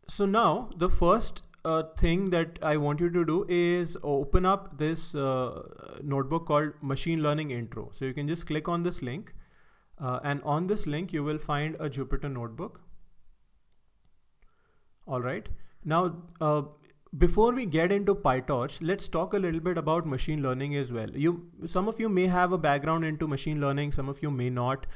So now the first thing that I want you to do is open up this notebook called Machine Learning Intro. So you can just click on this link, and on this link you will find a Jupyter notebook. All right. Now, before we get into PyTorch, let's talk a little bit about machine learning as well. Some of you may have a background into machine learning, some of you may not.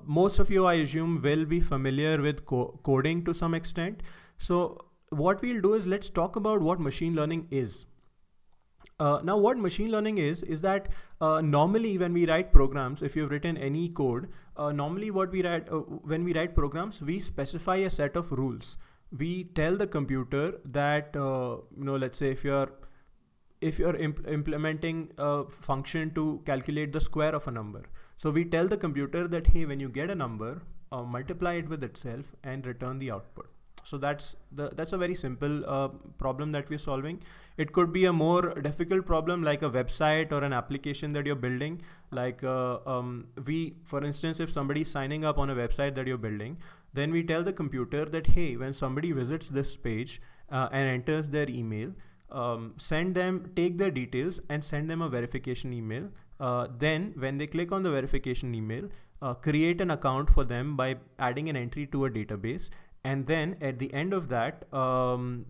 Most of you, I assume, will be familiar with coding to some extent. So what we'll do is let's talk about what machine learning is. Now what machine learning is that normally when we write programs, if you've written any code, normally what we write, when we write programs, we specify a set of rules. We tell the computer that, let's say if you're implementing a function to calculate the square of a number. So we tell the computer that, hey, when you get a number, multiply it with itself and return the output. So that's a very simple problem that we're solving. It could be a more difficult problem like a website or an application that you're building. Like for instance, if somebody's signing up on a website that you're building, then we tell the computer that, hey, when somebody visits this page and enters their email, take their details and send them a verification email. Then when they click on the verification email, create an account for them by adding an entry to a database. And then at the end of that, when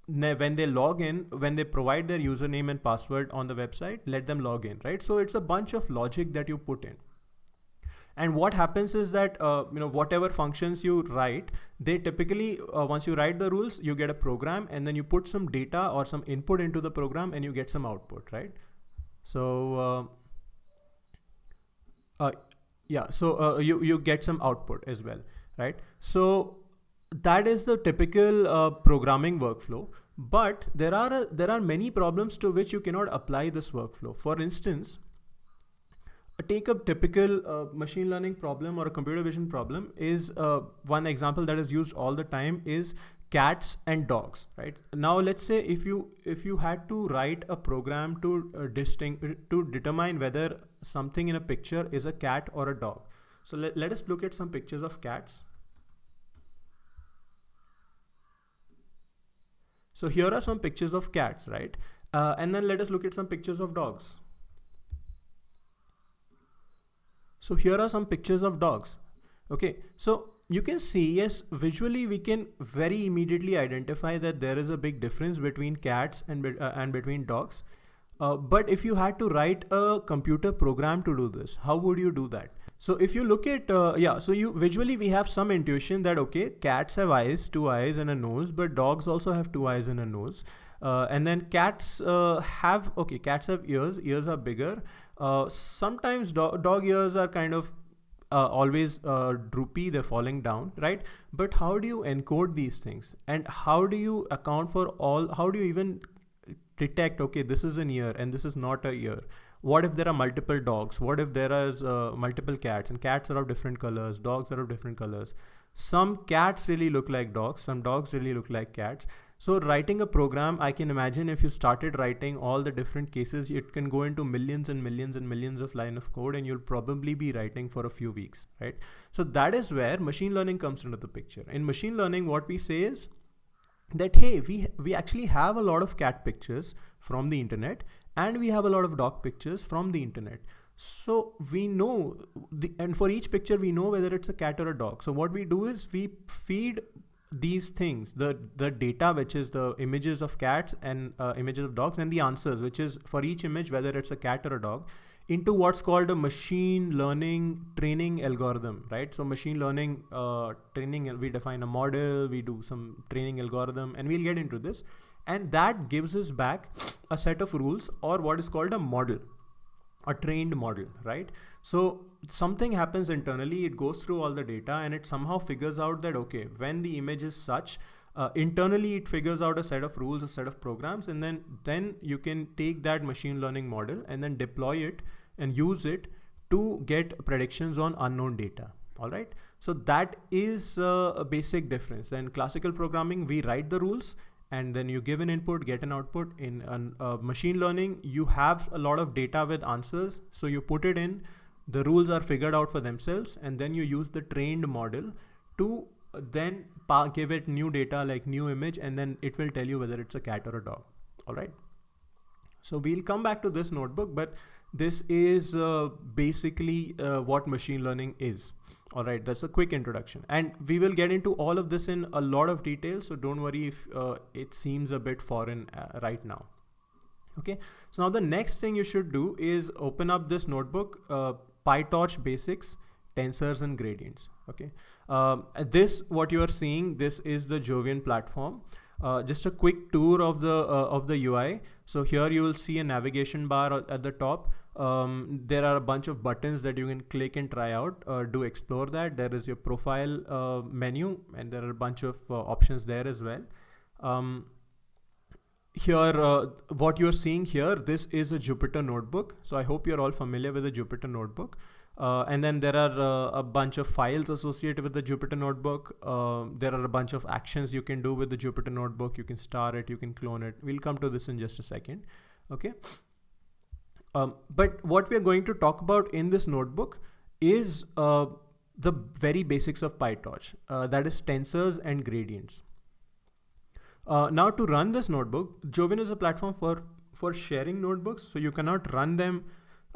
they log in, when they provide their username and password on the website, let them log in, right? So it's a bunch of logic that you put in. And what happens is that, whatever functions you write, they typically, once you write the rules, you get a program and then you put some data or some input into the program and you get some output, right? So, you get some output as well, right? So that is the typical programming workflow, but there are many problems to which you cannot apply this workflow. For instance, take a typical machine learning problem or a computer vision problem is one example that is used all the time is cats and dogs, right? Now let's say if you had to write a program to determine whether something in a picture is a cat or a dog. So let us look at some pictures of cats. So here are some pictures of cats, right? And then let us look at some pictures of dogs. So here are some pictures of dogs. Okay, so you can see, yes, visually we can very immediately identify that there is a big difference between cats and between dogs. But if you had to write a computer program to do this, how would you do that? So if you look at, so visually we have some intuition that, okay, cats have eyes, 2 eyes and a nose, but dogs also have 2 eyes and a nose. And then cats have ears are bigger. Sometimes dog ears are kind of always droopy, they're falling down, right? But how do you encode these things? And how do you account for how do you even detect, okay, this is an ear and this is not a ear? What if there are multiple dogs? What if there is multiple cats, and cats are of different colors, dogs are of different colors? Some cats really look like dogs, some dogs really look like cats. So writing a program, I can imagine if you started writing all the different cases, it can go into millions and millions and millions of lines of code, and you'll probably be writing for a few weeks, right? So that is where machine learning comes into the picture. In machine learning, what we say is that, hey, we actually have a lot of cat pictures from the internet, and we have a lot of dog pictures from the internet. So we know, and for each picture, we know whether it's a cat or a dog. So what we do is we feed these things, the data, which is the images of cats and images of dogs, and the answers, which is for each image, whether it's a cat or a dog, into what's called a machine learning training algorithm, right? So machine learning training, we define a model, we do some training algorithm, and we'll get into this. And that gives us back a set of rules, or what is called a model, a trained model, right? So something happens internally, it goes through all the data and it somehow figures out that, okay, when the image is such, internally it figures out a set of rules, a set of programs, and then you can take that machine learning model and then deploy it and use it to get predictions on unknown data. All right. So that is a basic difference. In classical programming, we write the rules and then you give an input, get an output. In machine learning, you have a lot of data with answers. So you put it in, the rules are figured out for themselves, and then you use the trained model to then give it new data like new image, and then it will tell you whether it's a cat or a dog. All right. So we'll come back to this notebook, but this is basically what machine learning is. All right, that's a quick introduction, and we will get into all of this in a lot of detail. So don't worry if it seems a bit foreign right now. Okay, so now the next thing you should do is open up this notebook, PyTorch basics, tensors and gradients. Okay, this what you are seeing, this is the Jovian platform. Just a quick tour of the UI. So here you will see a navigation bar at the top. There are a bunch of buttons that you can click and try out. Do explore that. There is your profile menu, and there are a bunch of options there as well. Here, what you're seeing here, this is a Jupyter notebook. So I hope you're all familiar with the Jupyter notebook. And then there are a bunch of files associated with the Jupyter notebook. There are a bunch of actions you can do with the Jupyter notebook. You can star it, you can clone it. We'll come to this in just a second. Okay. But what we're going to talk about in this notebook is the very basics of PyTorch, that is tensors and gradients. Now to run this notebook, Jovian is a platform for sharing notebooks. So you cannot run them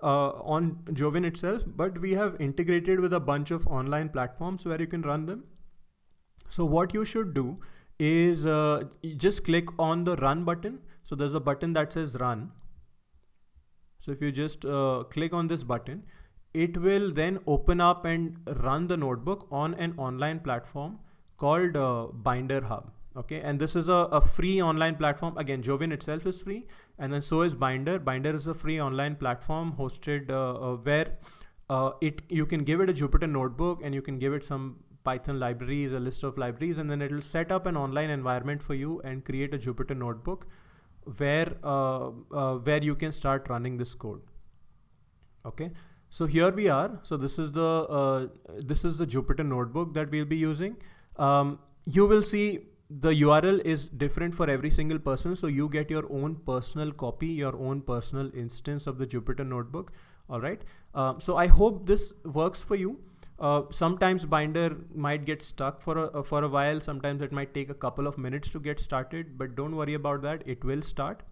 on Jovian itself, but we have integrated with a bunch of online platforms where you can run them. So what you should do is you just click on the run button. So there's a button that says run. So if you just click on this button, it will then open up and run the notebook on an online platform called Binder Hub. Okay, and this is a free online platform. Again, Jovian itself is free, and then so is Binder. Binder is a free online platform hosted where you can give it a Jupyter notebook, and you can give it some Python libraries, a list of libraries, and then it will set up an online environment for you and create a Jupyter notebook where you can start running this code. Okay, so here we are. So this is the Jupyter notebook that we'll be using. You will see the URL is different for every single person. So you get your own personal copy, your own personal instance of the Jupyter notebook. All right. So I hope this works for you. Sometimes Binder might get stuck for a while. Sometimes it might take a couple of minutes to get started, but don't worry about that. It will start.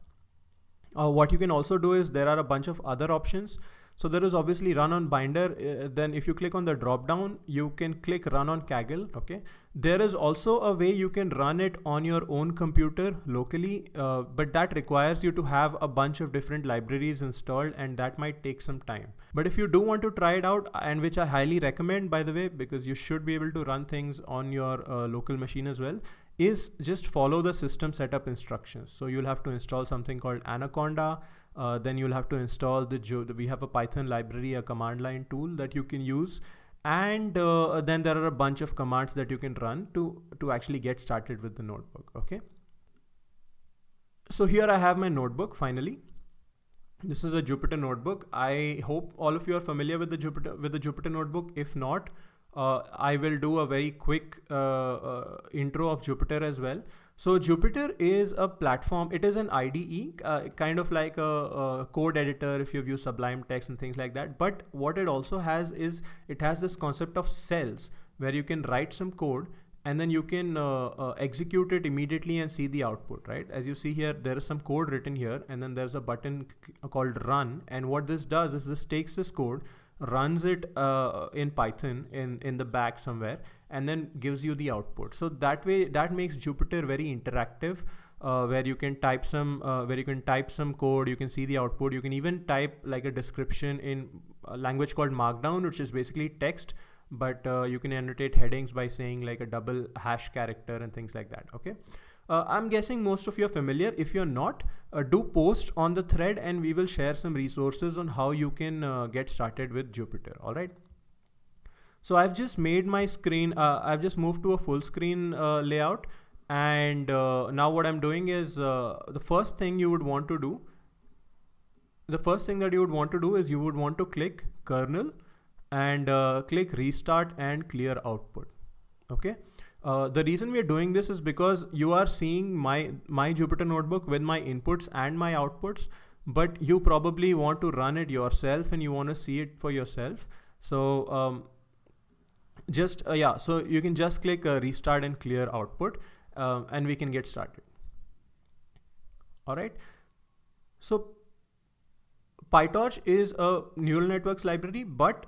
What you can also do is there are a bunch of other options. So there is obviously run on Binder. Then if you click on the drop down, you can click run on Kaggle. Okay. There is also a way you can run it on your own computer locally, but that requires you to have a bunch of different libraries installed, and that might take some time. But if you do want to try it out, and which I highly recommend, by the way, because you should be able to run things on your local machine as well, is just follow the system setup instructions. So you'll have to install something called Anaconda. Then you'll have to install we have a Python library, a command line tool that you can use. And then there are a bunch of commands that you can run to actually get started with the notebook. Okay. So here I have my notebook finally. This is a Jupyter notebook. I hope all of you are familiar with the Jupyter notebook. If not, I will do a very quick intro of Jupyter as well. So Jupyter is a platform. It is an IDE, kind of like a code editor if you've used Sublime Text and things like that. But what it also has is it has this concept of cells where you can write some code and then you can execute it immediately and see the output, right? As you see here, there is some code written here, and then there's a button called run. And what this does is this takes this code, runs it in Python in the back somewhere, and then gives you the output. So that way, that makes Jupyter very interactive, where you can type some code, you can see the output. You can even type like a description in a language called Markdown, which is basically text, but you can annotate headings by saying like a double hash character and things like that. Okay. I'm guessing most of you are familiar. If you're not, do post on the thread and we will share some resources on how you can get started with Jupyter. All right. So I've just made my screen. I've just moved to a full screen layout. And now what I'm doing is the first thing that you would want to do is you would want to click kernel and click restart and clear output. Okay. The reason we are doing this is because you are seeing my Jupyter notebook with my inputs and my outputs, but you probably want to run it yourself and you want to see it for yourself. So just yeah, so you can just click restart and clear output, and we can get started. All right, so PyTorch is a neural networks library, but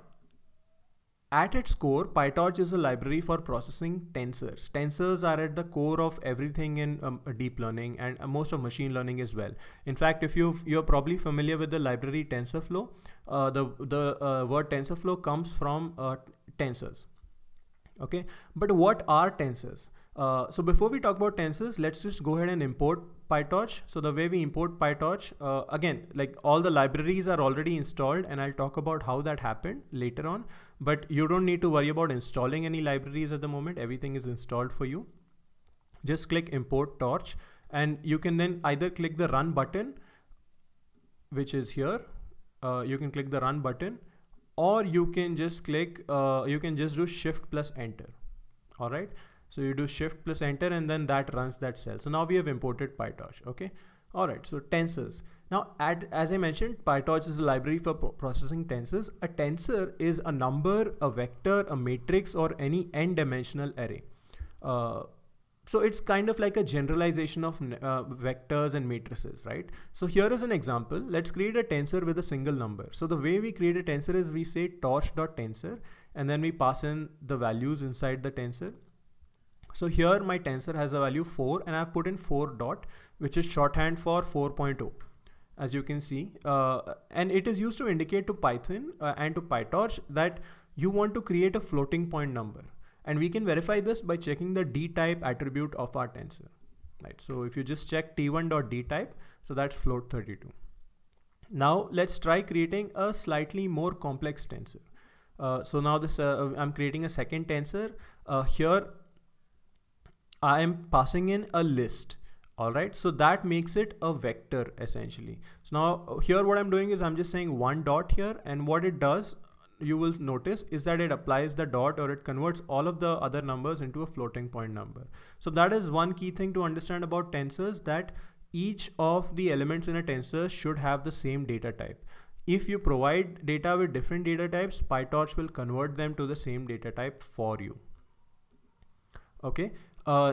at its core, PyTorch is a library for processing tensors. Tensors are at the core of everything in deep learning and most of machine learning as well. In fact, if you're probably familiar with the library TensorFlow, the word TensorFlow comes from tensors. Okay, but what are tensors? So before we talk about tensors, let's just go ahead and import PyTorch. So the way we import PyTorch, again, like all the libraries are already installed, and I'll talk about how that happened later on, but you don't need to worry about installing any libraries at the moment. Everything is installed for you. Just click import torch, and you can then either click the run button, which is here. You can click the run button, or you can just click, you can just do shift plus enter. All right. So you do shift plus enter, and then that runs that cell. So now we have imported PyTorch. Okay. All right. So tensors. Now, as I mentioned, PyTorch is a library for processing tensors. A tensor is a number, a vector, a matrix, or any n-dimensional array. So it's kind of like a generalization of vectors and matrices, right? So here is an example. Let's create a tensor with a single number. So the way we create a tensor is we say torch.tensor, and then we pass in the values inside the tensor. So here my tensor has a value 4, and I've put in 4 dot, which is shorthand for 4.0, as you can see. And it is used to indicate to Python and to PyTorch that you want to create a floating point number. And we can verify this by checking the dtype attribute of our tensor, right? So if you just check t1.dtype, so that's float 32. Now let's try creating a slightly more complex tensor. So now this, I'm creating a second tensor. Here I am passing in a list. All right, so that makes it a vector essentially. So now here what I'm doing is I'm just saying 1 dot here, and what it does, you will notice, is that it applies the dot, or it converts all of the other numbers into a floating point number. So that is one key thing to understand about tensors, that each of the elements in a tensor should have the same data type. If you provide data with different data types, PyTorch will convert them to the same data type for you. Okay.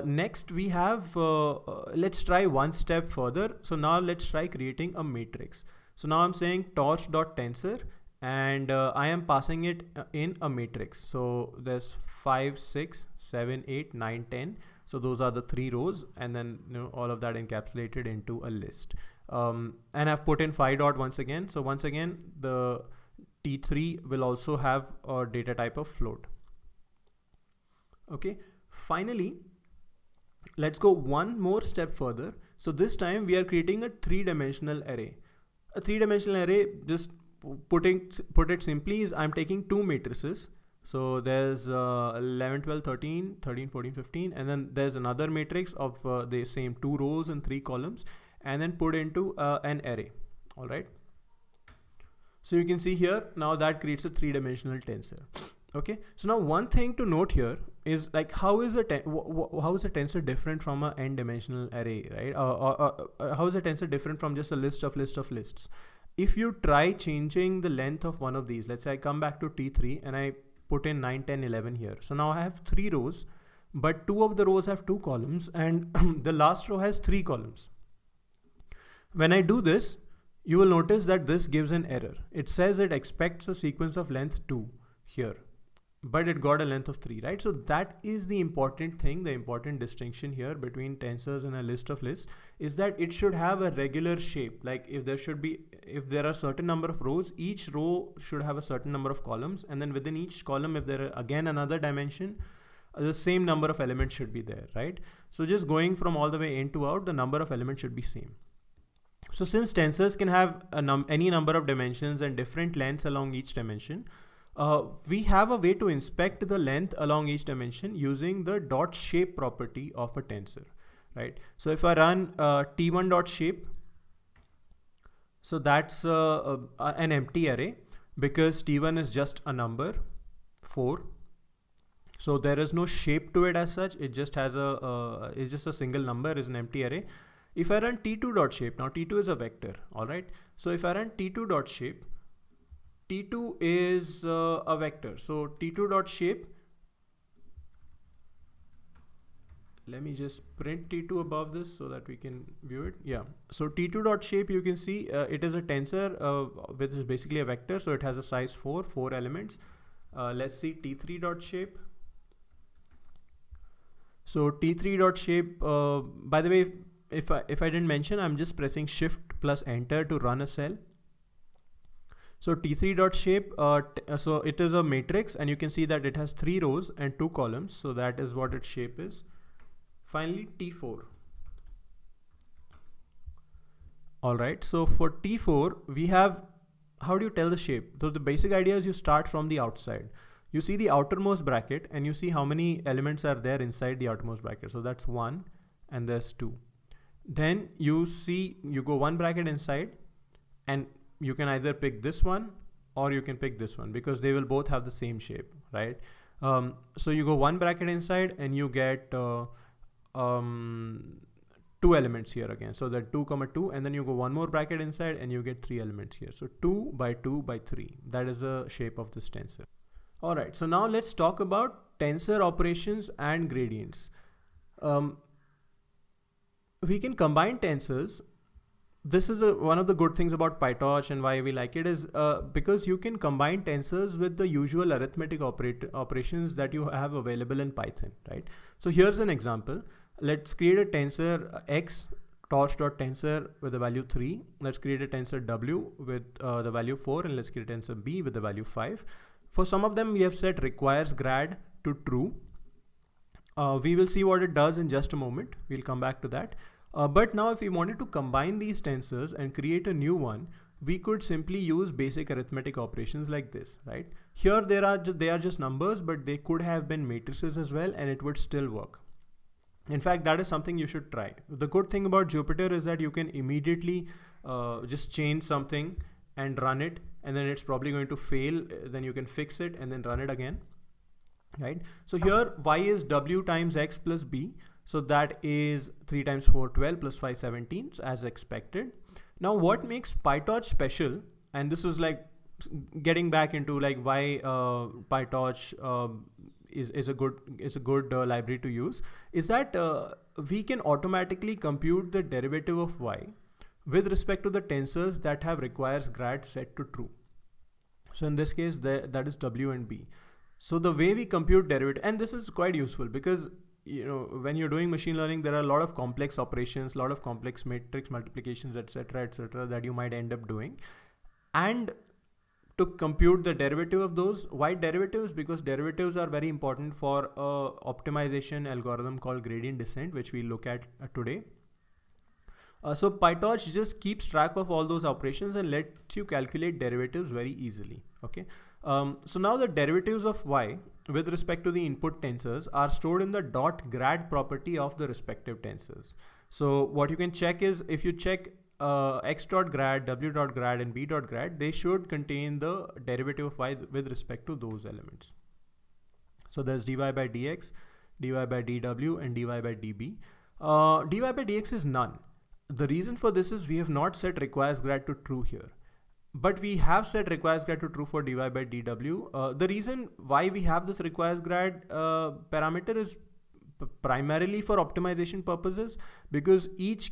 Next we have, let's try one step further. So now let's try creating a matrix. So now I'm saying torch.tensor, and I am passing it in a matrix. So there's 5, 6, 7, 8, 9, 10. So those are the 3 rows, and then all of that encapsulated into a list. And I've put in 5 dot once again. So once again, the T3 will also have a data type of float. Okay. Finally, let's go one more step further. So this time we are creating a 3-dimensional array. A 3-dimensional array, just put it simply, is I'm taking 2 matrices. So there's 11, 12, 13, 13, 14, 15, and then there's another matrix of the same 2 rows and 3 columns, and then put into an array. All right. So you can see here, now that creates a 3-dimensional tensor. Okay. So now one thing to note here is, like, how is a tensor different from an n-dimensional array, right? How is a tensor different from just a list of lists? If you try changing the length of one of these, let's say I come back to T3 and I put in 9, 10, 11 here. So now I have 3 rows, but 2 of the rows have 2 columns, and the last row has 3 columns. When I do this, you will notice that this gives an error. It says it expects a sequence of length 2 here, but it got a length of 3, right? So that is the important thing, the important distinction here between tensors and a list of lists, is that it should have a regular shape. Like if there are a certain number of rows, each row should have a certain number of columns, and then within each column, if there are again another dimension, the same number of elements should be there, right? So just going from all the way in to out, the number of elements should be same. So since tensors can have any number of dimensions and different lengths along each dimension, we have a way to inspect the length along each dimension using the dot shape property of a tensor, right? So if I run t1 dot shape, so that's an empty array, because t1 is just a number 4. So there is no shape to it as such. It just has it's just a single number, is an empty array. If I run t2 dot shape, now t2 is a vector, all right? So if I run t2 dot shape, t2 is a vector. So t2 dot shape, let me just print T2 above this so that we can view it. Yeah. So T2 dot shape, you can see it is a tensor which is basically a vector. So it has a size 4 elements. Let's see T3 dot shape. So T3 dot shape, by the way, if I didn't mention, I'm just pressing Shift plus Enter to run a cell. So T3 dot shape, so it is a matrix, and you can see that it has 3 rows and 2 columns. So that is what its shape is. Finally, T4. All right. So for T4, we have, how do you tell the shape? So the basic idea is you start from the outside. You see the outermost bracket and you see how many elements are there inside the outermost bracket. So that's 1 and there's 2. Then you see, you go 1 bracket inside, and you can either pick this one or you can pick this one because they will both have the same shape, right? So you go 1 bracket inside and you get 2 elements here again. So that 2, 2, and then you go 1 more bracket inside and you get 3 elements here. So 2 by 2 by 3. That is the shape of this tensor. All right, so now let's talk about tensor operations and gradients. We can combine tensors. This is one of the good things about PyTorch, and why we like it is because you can combine tensors with the usual arithmetic operations that you have available in Python, right? So here's an example. Let's create a tensor x, torch.tensor with the value 3. Let's create a tensor w with the value 4, and let's create a tensor b with the value 5. For some of them, we have set requires grad to true. We will see what it does in just a moment. We'll come back to that. But now if we wanted to combine these tensors and create a new one, we could simply use basic arithmetic operations like this, right? Here they are just numbers, but they could have been matrices as well, and it would still work. In fact, that is something you should try. The good thing about Jupyter is that you can immediately just change something and run it, and then it's probably going to fail. Then you can fix it and then run it again, right? So here y is w times x plus b. So that is 3 times 4, 12 plus 5, 17 as expected. Now what makes PyTorch special, and this is like getting back into like why PyTorch is a good library to use, is that we can automatically compute the derivative of y with respect to the tensors that have requires grad set to true. So in this case, that is w and b. So the way we compute derivative, and this is quite useful because when you're doing machine learning, there are a lot of complex operations, a lot of complex matrix multiplications, etc., that you might end up doing. And to compute the derivative of those, why derivatives? Because derivatives are very important for optimization algorithm called gradient descent, which we look at today. So PyTorch just keeps track of all those operations and lets you calculate derivatives very easily. Okay. So now the derivatives of y with respect to the input tensors are stored in the dot grad property of the respective tensors. So what you can check is, if you check x dot grad, w dot grad, and b dot grad, they should contain the derivative of y with respect to those elements. So there's dy by dx, dy by dw, and dy by db. Dy by dx is none. The reason for this is we have not set requires grad to true here, but we have set requires grad to true for dy by dw. The reason why we have this requires grad parameter is primarily for optimization purposes, because each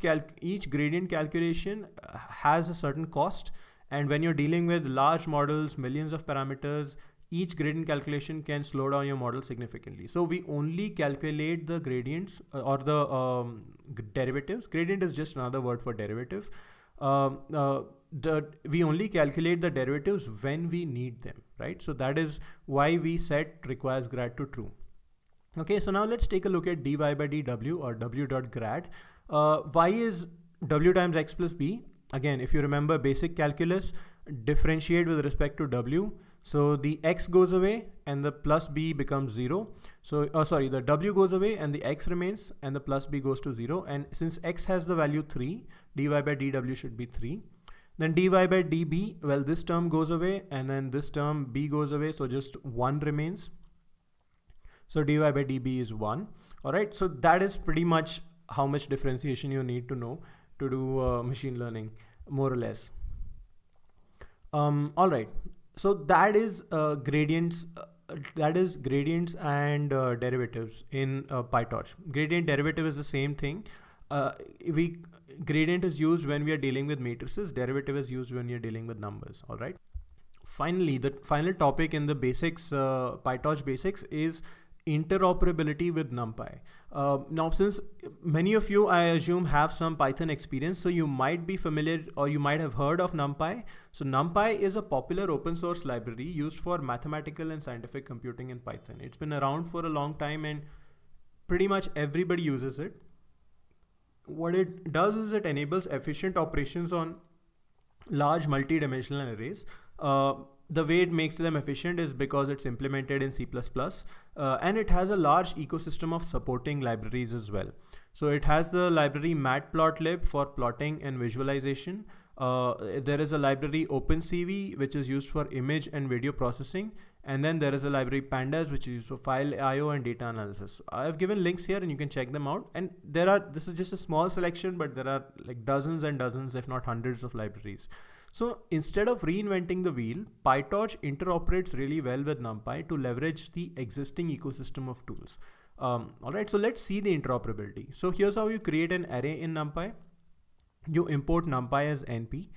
gradient calculation has a certain cost, and when you're dealing with large models, millions of parameters, each gradient calculation can slow down your model significantly. So we only calculate the gradients or the derivatives. Gradient is just another word for derivative. We only calculate the derivatives when we need them, right? So that is why we set requires grad to true. Okay, so now let's take a look at dy by dw, or w dot grad. Y is w times x plus b. Again, if you remember basic calculus, differentiate with respect to w. So the x goes away and the plus b becomes 0. So the w goes away and the x remains, and the plus b goes to 0. And since x has the value 3, dy by dw should be 3. Then dy by db, well, this term goes away, and then this term b goes away, so just 1 remains. So dy by db is 1. All right, so that is pretty much how much differentiation you need to know to do machine learning, more or less. All right, so that is gradients. that is gradients and derivatives in PyTorch. Gradient derivative is the same thing. Gradient is used when we are dealing with matrices. Derivative is used when you're dealing with numbers. All right. Finally, the final topic in the basics, PyTorch basics, is interoperability with NumPy. Now, since many of you, I assume, have some Python experience, so you might be familiar or you might have heard of NumPy. So NumPy is a popular open source library used for mathematical and scientific computing in Python. It's been around for a long time and pretty much everybody uses it. What it does is it enables efficient operations on large multi-dimensional arrays. The way it makes them efficient is because it's implemented in C++, and it has a large ecosystem of supporting libraries as well. So it has the library matplotlib for plotting and visualization. There is a library OpenCV, which is used for image and video processing. And then there is a library pandas, which is used for file IO and data analysis. I've given links here and you can check them out. And this is just a small selection, but there are like dozens and dozens, if not hundreds of libraries. So instead of reinventing the wheel, PyTorch interoperates really well with NumPy to leverage the existing ecosystem of tools. All right, so let's see the interoperability. So here's how you create an array in NumPy. You import NumPy as NP.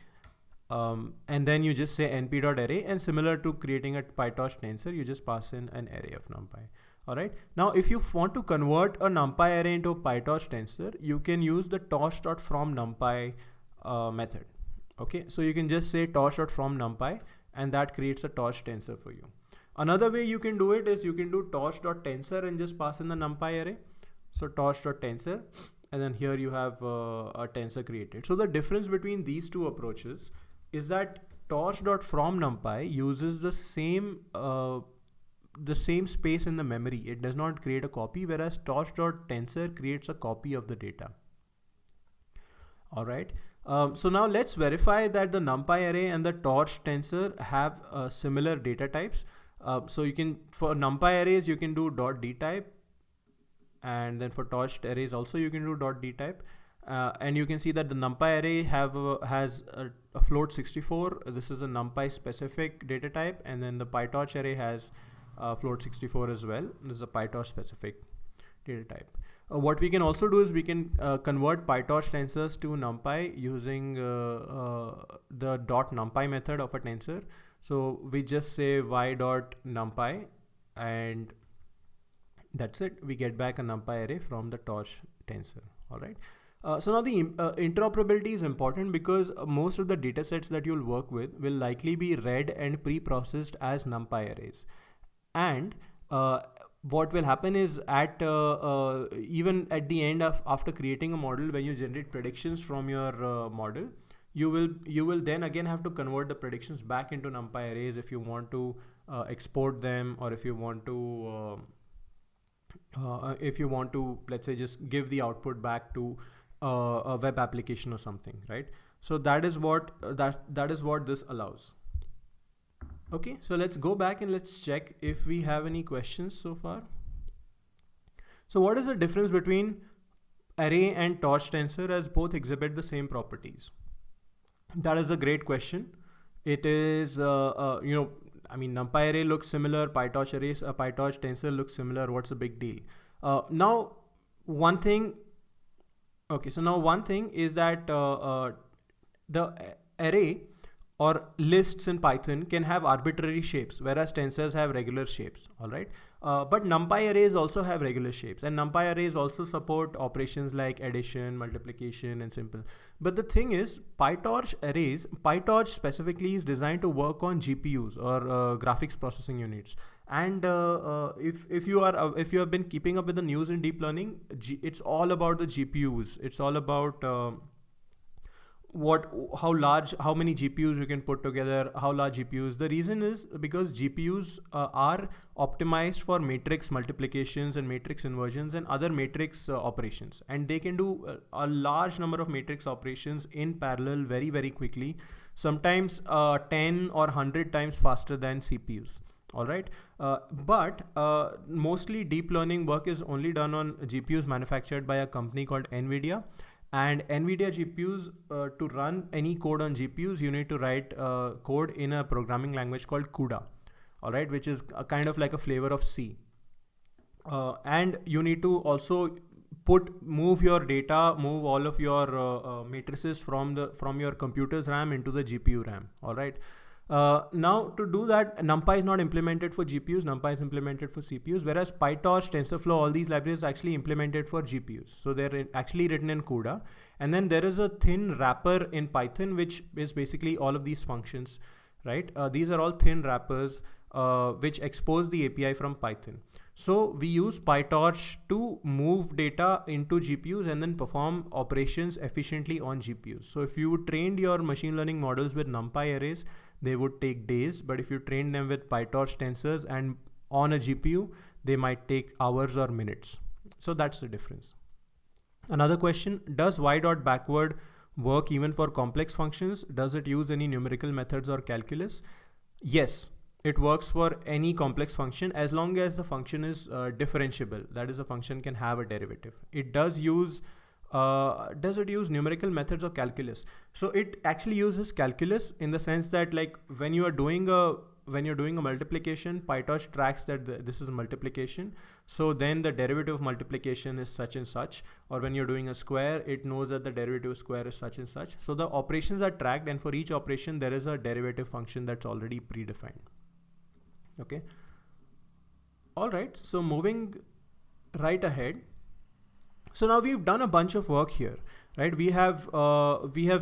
And then you just say np.array, and similar to creating a PyTorch tensor, you just pass in an array of NumPy. All right. Now, if you want to convert a NumPy array into a PyTorch tensor, you can use the torch.fromNumPy method. Okay. So you can just say torch.fromNumPy, and that creates a torch tensor for you. Another way you can do it is you can do torch.tensor and just pass in the NumPy array. So torch.tensor. And then here you have a tensor created. So the difference between these two approaches is that torch.fromNumPy uses the same space in the memory. It does not create a copy, whereas torch.tensor creates a copy of the data. All right. So now let's verify that the NumPy array and the torch tensor have similar data types. So you can, for NumPy arrays, you can do .dtype. And then for torch arrays also you can do .dtype, and you can see that the NumPy array has a float 64. This is a NumPy specific data type, and then the PyTorch array has float 64 as well. This is a PyTorch specific data type. What we can also do is we can convert PyTorch tensors to NumPy using the .numpy method of a tensor. So we just say y.numpy, and that's it. We get back a NumPy array from the torch tensor. All right. So now the interoperability is important because most of the data sets that you'll work with will likely be read and pre-processed as NumPy arrays. And what will happen is even at the end of after creating a model, when you generate predictions from your model, you will then again have to convert the predictions back into NumPy arrays if you want to export them, or if you want to let's say just give the output back to a web application or something, right? So that is what this allows. Okay, so let's go back and let's check if we have any questions so far. So what is the difference between array and torch tensor, as both exhibit the same properties? That is a great question. It is I mean, NumPy array looks similar, PyTorch tensor looks similar. What's the big deal? Now one thing is that the array or lists in Python can have arbitrary shapes, whereas tensors have regular shapes. All right. But NumPy arrays also have regular shapes, and NumPy arrays also support operations like addition, multiplication, and simple. But the thing is, PyTorch specifically is designed to work on GPUs, or graphics processing units. And if you have been keeping up with the news in deep learning, it's all about the GPUs. It's all about how many GPUs you can put together, how large GPUs. The reason is because GPUs are optimized for matrix multiplications and matrix inversions and other matrix operations, and they can do a large number of matrix operations in parallel very, very quickly, sometimes 10 or 100 times faster than CPUs. All right. But mostly deep learning work is only done on GPUs manufactured by a company called NVIDIA. And NVIDIA GPUs, to run any code on GPUs, you need to write code in a programming language called CUDA. all right, which is a kind of like a flavor of C. And you need to also move your data, move all of your matrices from your computer's RAM into the GPU RAM. All right. Now to do that, NumPy is not implemented for GPUs. NumPy is implemented for CPUs, whereas PyTorch, TensorFlow, all these libraries are actually implemented for GPUs. So they're actually written in CUDA. And then there is a thin wrapper in Python, which is basically all of these functions, right? These are all thin wrappers which expose the API from Python. So we use PyTorch to move data into GPUs and then perform operations efficiently on GPUs. So if you trained your machine learning models with NumPy arrays, they would take days. But if you train them with PyTorch tensors and on a GPU, they might take hours or minutes. So that's the difference. Another question, does y.backward work even for complex functions? Does it use any numerical methods or calculus? Yes. It works for any complex function as long as the function is differentiable. That is, a function can have a derivative. It does use numerical methods or calculus? So it actually uses calculus in the sense that, like, when you're doing a multiplication, PyTorch tracks that this is a multiplication. So then the derivative of multiplication is such and such. Or when you're doing a square, it knows that the derivative of square is such and such. So the operations are tracked, and for each operation, there is a derivative function that's already predefined. Okay. All right. So moving right ahead. So now we've done a bunch of work here, right? We have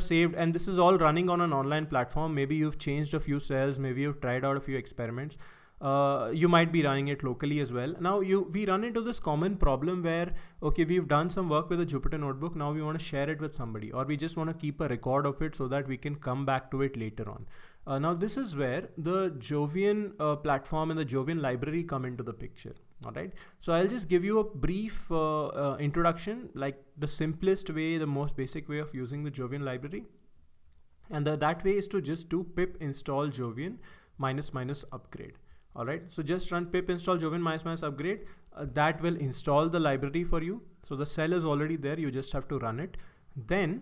saved, and this is all running on an online platform. Maybe you've changed a few cells. Maybe you've tried out a few experiments. You might be running it locally as well. Now we run into this common problem where, okay, we've done some work with a Jupyter notebook. Now we want to share it with somebody, or we just want to keep a record of it so that we can come back to it later on. Now this is where the Jovian platform and the Jovian library come into the picture. All right. So I'll just give you a brief introduction, like the simplest way, the most basic way of using the Jovian library. And that way is to just do pip install Jovian -- upgrade. All right. So just run pip install Jovian -- upgrade. That will install the library for you. So the cell is already there. You just have to run it. Then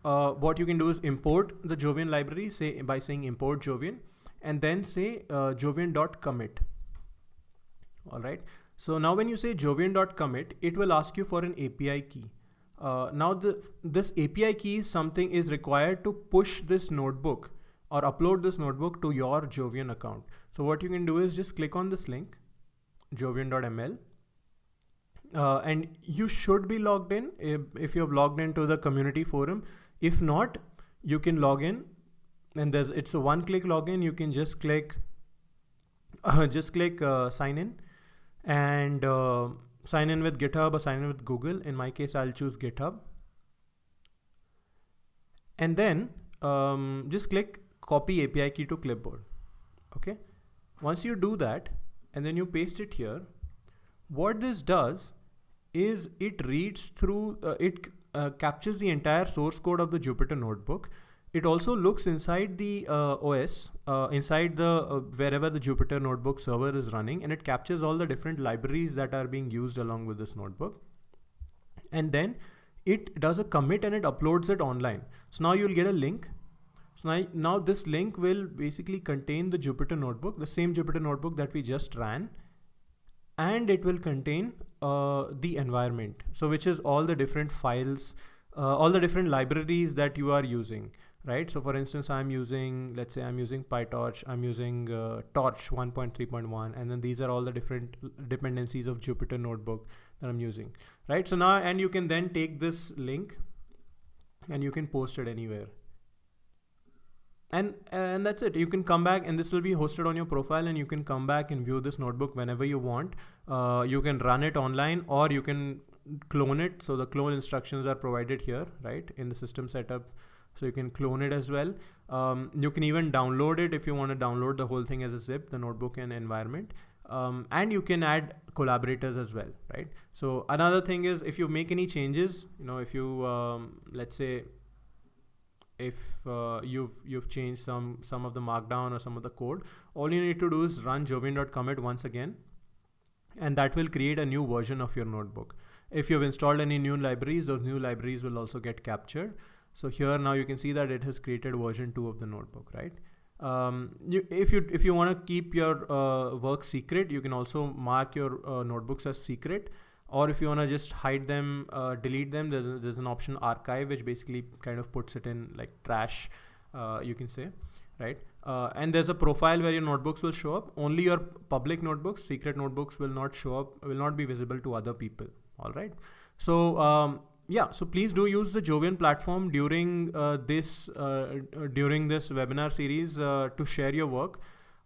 what you can do is import the Jovian library, by saying import Jovian, and then say jovian.commit. All right. So now when you say jovian.commit, it will ask you for an API key. Now this API key is required to push this notebook or upload this notebook to your Jovian account. So what you can do is just click on this link, jovian.ml. And you should be logged in if you've logged into the community forum. If not, you can log in, and it's a one-click login. You can just click sign in, and sign in with GitHub or sign in with Google. In my case, I'll choose GitHub, and then just click copy API key to clipboard. Okay. Once you do that, and then you paste it here, what this does is it reads through, captures the entire source code of the Jupyter notebook. It also looks inside the OS, inside the wherever the Jupyter notebook server is running, and it captures all the different libraries that are being used along with this notebook. And then it does a commit and it uploads it online. So now you'll get a link. So now this link will basically contain the Jupyter notebook, the same Jupyter notebook that we just ran, and it will contain the environment. So which is all the different files, all the different libraries that you are using, right? So for instance, let's say I'm using PyTorch, I'm using Torch 1.3.1, and then these are all the different dependencies of Jupyter notebook that I'm using, right? So now, and you can then take this link and you can post it anywhere. And that's it. You can come back, and this will be hosted on your profile, and you can come back and view this notebook whenever you want. You can run it online, or you can clone it. So the clone instructions are provided here, right, in the system setup. So you can clone it as well. You can even download it if you want to download the whole thing as a zip, the notebook and environment. And you can add collaborators as well, right? So another thing is, if you make any changes, if you, let's say, if you've changed some of the markdown or some of the code, all you need to do is run jovian.commit once again, and that will create a new version of your notebook. If you've installed any new libraries, those new libraries will also get captured. So here now you can see that it has created version 2 of the notebook, right? If you want to keep your work secret, you can also mark your notebooks as secret. Or if you want to just hide them, delete them, there's an option archive, which basically kind of puts it in like trash, you can say, right? And there's a profile where your notebooks will show up. Only your public notebooks, secret notebooks will not show up, will not be visible to other people. All right. So yeah, so please do use the Jovian platform during this webinar series to share your work.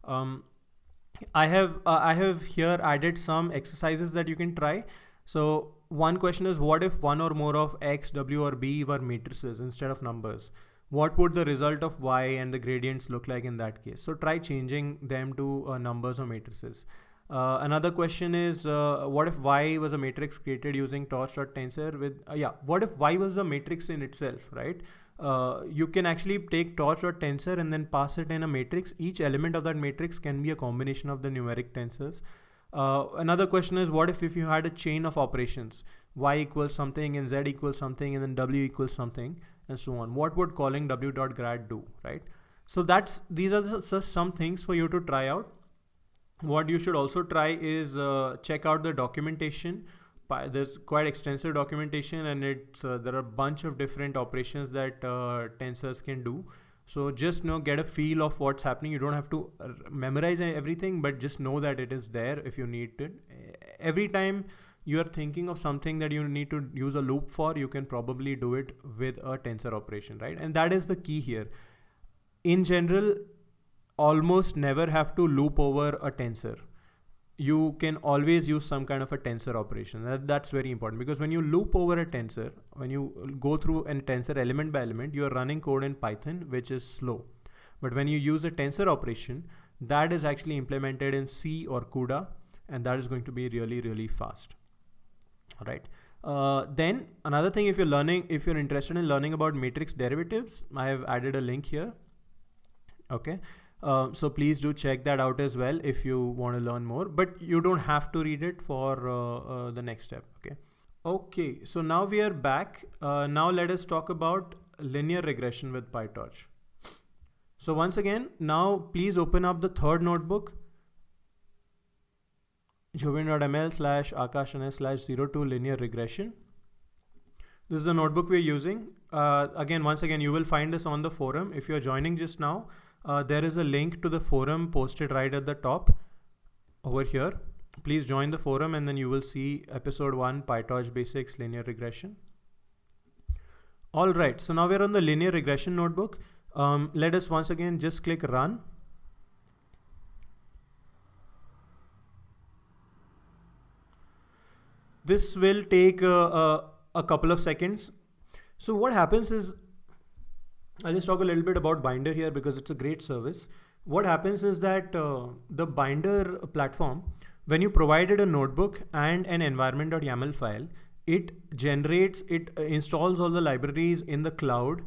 I have here added some exercises that you can try. So one question is, what if one or more of X, W, or B were matrices instead of numbers? What would the result of Y and the gradients look like in that case? So try changing them to numbers or matrices. Another question is, what if Y was a matrix created using torch.tensor with, what if Y was a matrix in itself, right? You can actually take torch.tensor and then pass it in a matrix. Each element of that matrix can be a combination of the numeric tensors. Another question is, what if you had a chain of operations, Y equals something and Z equals something and then W equals something and so on? What would calling w.grad do, right? So these are just some things for you to try out. What you should also try is check out the documentation. There's quite extensive documentation, and there are a bunch of different operations that tensors can do. So just get a feel of what's happening. You don't have to memorize everything, but just know that it is there if you need it. Every time you are thinking of something that you need to use a loop for, you can probably do it with a tensor operation, right? And that is the key here. In general, almost never have to loop over a tensor. You can always use some kind of a tensor operation. That's very important, because when you loop over a tensor, when you go through a tensor element by element, you are running code in Python, which is slow. But when you use a tensor operation, that is actually implemented in C or CUDA, and that is going to be really, really fast. All right. Then another thing, if you're interested in learning about matrix derivatives, I have added a link here. Okay. So please do check that out as well if you want to learn more, but you don't have to read it for the next step. Okay, so now we are back. Now let us talk about linear regression with PyTorch. So once again, now please open up the third notebook, jovian.ml/akash/02 linear regression. This is the notebook we're using. Once again, you will find this on the forum. If you're joining just now, there is a link to the forum posted right at the top over here. Please join the forum and then you will see episode 1, PyTorch Basics Linear Regression. All right, so now we're on the linear regression notebook. Let us once again just click run. This will take a couple of seconds. So what happens is, I'll just talk a little bit about Binder here because it's a great service. What happens is that the Binder platform, when you provided a notebook and an environment.yaml file, it installs all the libraries in the cloud,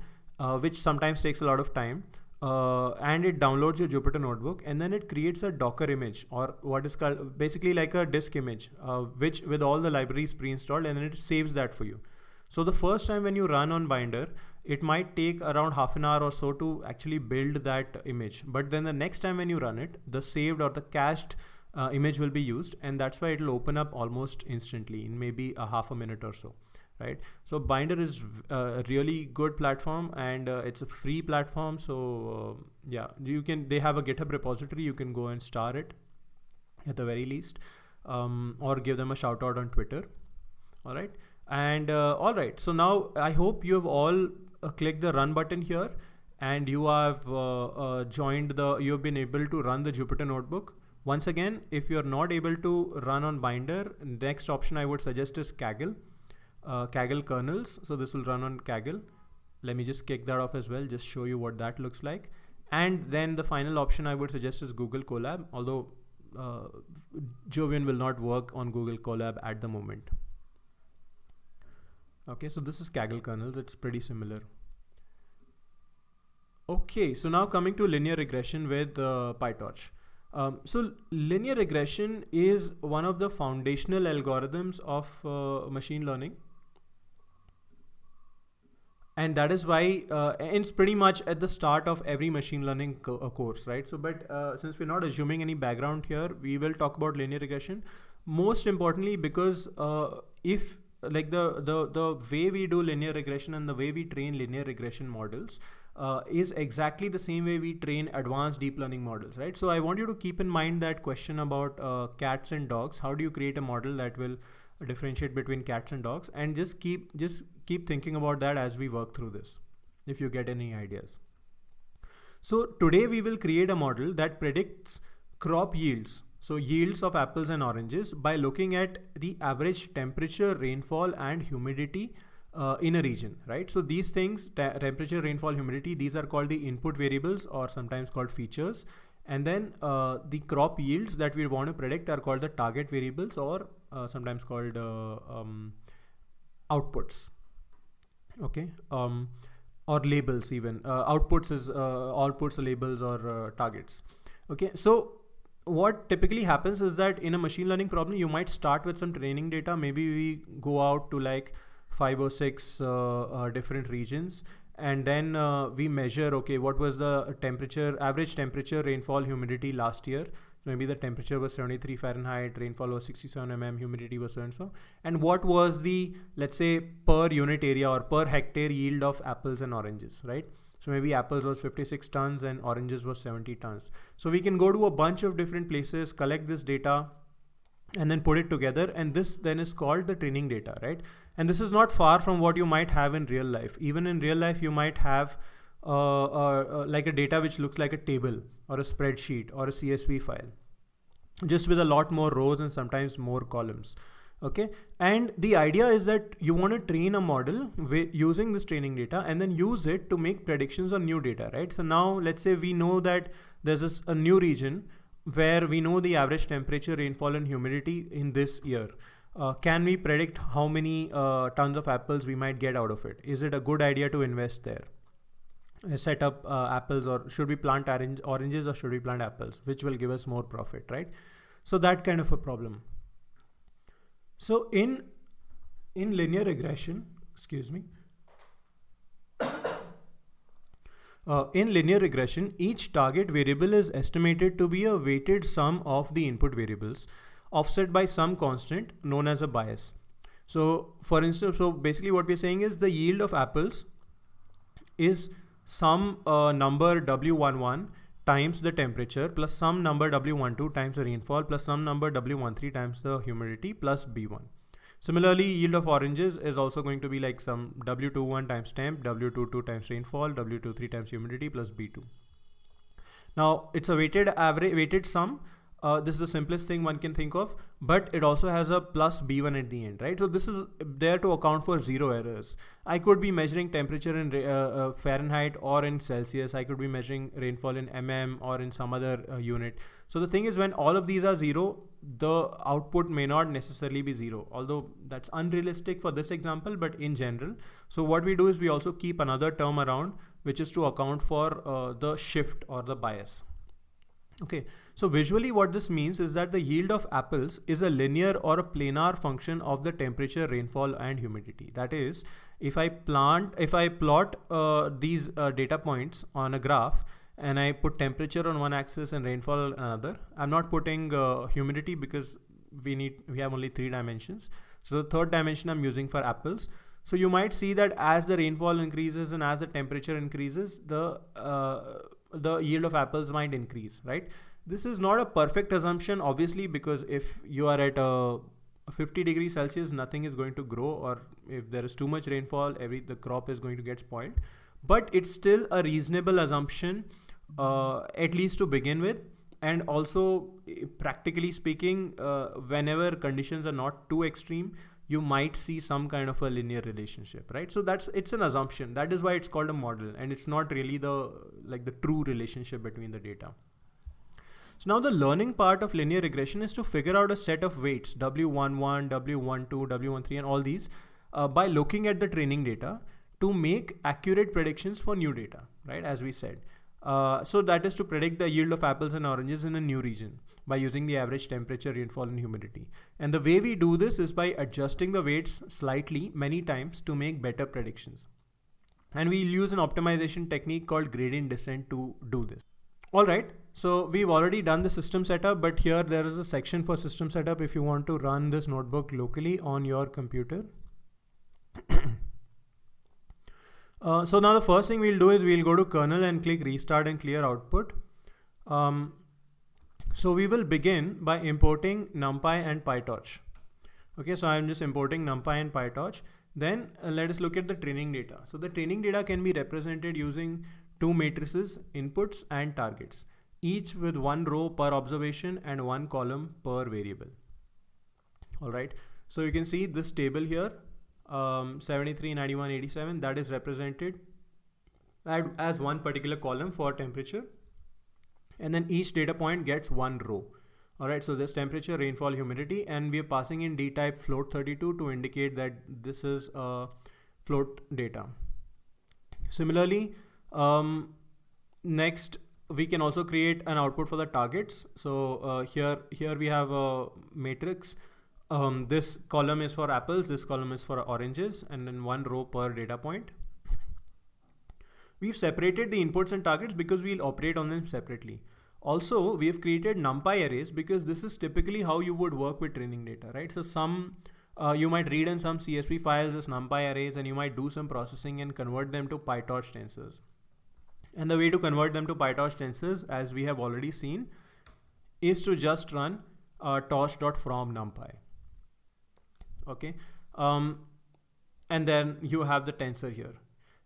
which sometimes takes a lot of time. And it downloads your Jupyter notebook, and then it creates a Docker image, or what is called basically like a disk image, which with all the libraries pre-installed, and then it saves that for you. So the first time when you run on Binder, it might take around half an hour or so to actually build that image. But then the next time when you run it, the saved or the cached image will be used, and that's why it will open up almost instantly in maybe a half a minute or so, right? So Binder is a really good platform, and it's a free platform. So yeah, they have a GitHub repository. You can go and star it at the very least, or give them a shout out on Twitter. All right. And all right, so now I hope you have all clicked the run button here, and you have you've been able to run the Jupyter notebook. Once again, if you're not able to run on Binder, next option I would suggest is Kaggle, Kaggle kernels. So this will run on Kaggle. Let me just kick that off as well, just show you what that looks like. And then the final option I would suggest is Google Colab, although Jovian will not work on Google Colab at the moment. Okay, so this is Kaggle kernels. It's pretty similar. Okay, so now coming to linear regression with PyTorch. So linear regression is one of the foundational algorithms of machine learning. And that is why it's pretty much at the start of every machine learning course, right? So, but since we're not assuming any background here, we will talk about linear regression. Most importantly, because if like the way we do linear regression and the way we train linear regression models is exactly the same way we train advanced deep learning models, right? So I want you to keep in mind that question about cats and dogs. How do you create a model that will differentiate between cats and dogs? And just keep thinking about that as we work through this, if you get any ideas. So today we will create a model that predicts crop yields. So yields of apples and oranges by looking at the average temperature, rainfall and humidity in a region, right? So these things, temperature, rainfall, humidity, these are called the input variables or sometimes called features. And then the crop yields that we want to predict are called the target variables or sometimes called outputs. Okay. Or labels even. Outputs is outputs, labels or targets. Okay. So what typically happens is that in a machine learning problem, you might start with some training data. Maybe we go out to like 5 or 6 different regions, and then we measure, okay, what was the temperature, average temperature, rainfall, humidity last year. Maybe the temperature was 73 Fahrenheit, rainfall was 67 mm, humidity was so and so. And what was the, let's say, per unit area or per hectare yield of apples and oranges, right? So maybe apples was 56 tons and oranges was 70 tons. So we can go to a bunch of different places, collect this data, and then put it together. And this then is called the training data, right? And this is not far from what you might have in real life. Even in real life, you might have like a data which looks like a table or a spreadsheet or a CSV file, just with a lot more rows and sometimes more columns. Okay. And the idea is that you want to train a model using this training data and then use it to make predictions on new data, right? So now let's say we know that there's a new region where we know the average temperature, rainfall and humidity in this year. Can we predict how many tons of apples we might get out of it? Is it a good idea to invest there? Set up apples, or should we plant oranges or should we plant apples? Which will give us more profit, right? So that kind of a problem. So in linear regression, excuse me, in linear regression, each target variable is estimated to be a weighted sum of the input variables offset by some constant known as a bias. So for instance, so basically what we're saying is the yield of apples is some number W11 times the temperature plus some number W12 times the rainfall plus some number W13 times the humidity plus B1. Similarly, yield of oranges is also going to be like some W21 times temp, W22 times rainfall, W23 times humidity plus B2. Now it's a weighted sum. This is the simplest thing one can think of, but it also has a plus B1 at the end, right? So this is there to account for zero errors. I could be measuring temperature in Fahrenheit or in Celsius. I could be measuring rainfall in mm or in some other unit. So the thing is, when all of these are zero, the output may not necessarily be zero, although that's unrealistic for this example, but in general. So what we do is we also keep another term around, which is to account for the shift or the bias. Okay, so visually what this means is that the yield of apples is a linear or a planar function of the temperature, rainfall and humidity. That is, if I plot these data points on a graph and I put temperature on one axis and rainfall on another, I'm not putting humidity because we have only 3 dimensions. So the third dimension I'm using for apples. So you might see that as the rainfall increases and as the temperature increases, the yield of apples might increase, right? This is not a perfect assumption, obviously, because if you are at 50 degrees Celsius, nothing is going to grow, or if there is too much rainfall, the crop is going to get spoiled. But it's still a reasonable assumption, at least to begin with. And also, practically speaking, whenever conditions are not too extreme, you might see some kind of a linear relationship, right? So it's an assumption. That is why it's called a model, and it's not really the true relationship between the data. So now the learning part of linear regression is to figure out a set of weights, W11, W12, W13, and all these by looking at the training data to make accurate predictions for new data, right? As we said. So that is to predict the yield of apples and oranges in a new region by using the average temperature, rainfall and humidity. And the way we do this is by adjusting the weights slightly many times to make better predictions. And we'll use an optimization technique called gradient descent to do this. All right, so we've already done the system setup, but here there is a section for system setup if you want to run this notebook locally on your computer. So now the first thing we'll do is we'll go to kernel and click restart and clear output. So we will begin by importing NumPy and PyTorch. Okay, so I'm just importing NumPy and PyTorch. Then let us look at the training data. So the training data can be represented using two matrices, inputs and targets, each with one row per observation and one column per variable. All right, so you can see this table here, 73, 91, 87, that is represented as one particular column for temperature. And then each data point gets one row. All right, so this temperature, rainfall, humidity, and we are passing in D-type float 32 to indicate that this is float data. Similarly, next we can also create an output for the targets. So here we have a matrix. This column is for apples, this column is for oranges, and then one row per data point. We've separated the inputs and targets because we'll operate on them separately. Also, we have created NumPy arrays because this is typically how you would work with training data, right? So you might read in some CSV files as NumPy arrays, and you might do some processing and convert them to PyTorch tensors. And the way to convert them to PyTorch tensors, as we have already seen, is to just run torch.from NumPy. Okay, and then you have the tensor here.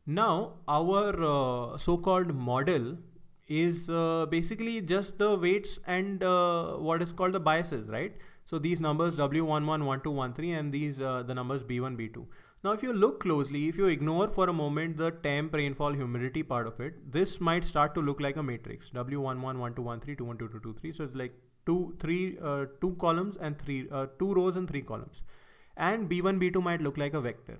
Now our so-called model is basically just the weights and what is called the biases, right? So these numbers W11, 12, 13, and these the numbers B1, B2. Now if you look closely, if you ignore for a moment the temp, rainfall, humidity part of it, this might start to look like a matrix. W11, 12, 13, 21, 22, 23. So it's like two columns and two rows and three columns. And B1, B2 might look like a vector.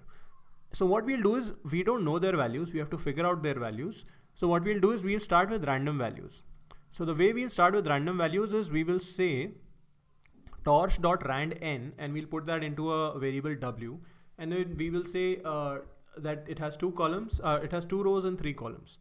So what we'll do is, we don't know their values, we have to figure out their values. So what we'll do is we'll start with random values. So the way we'll start with random values is we will say torch.randn, and we'll put that into a variable w, and then we will say that it has two columns, it has two rows and three columns,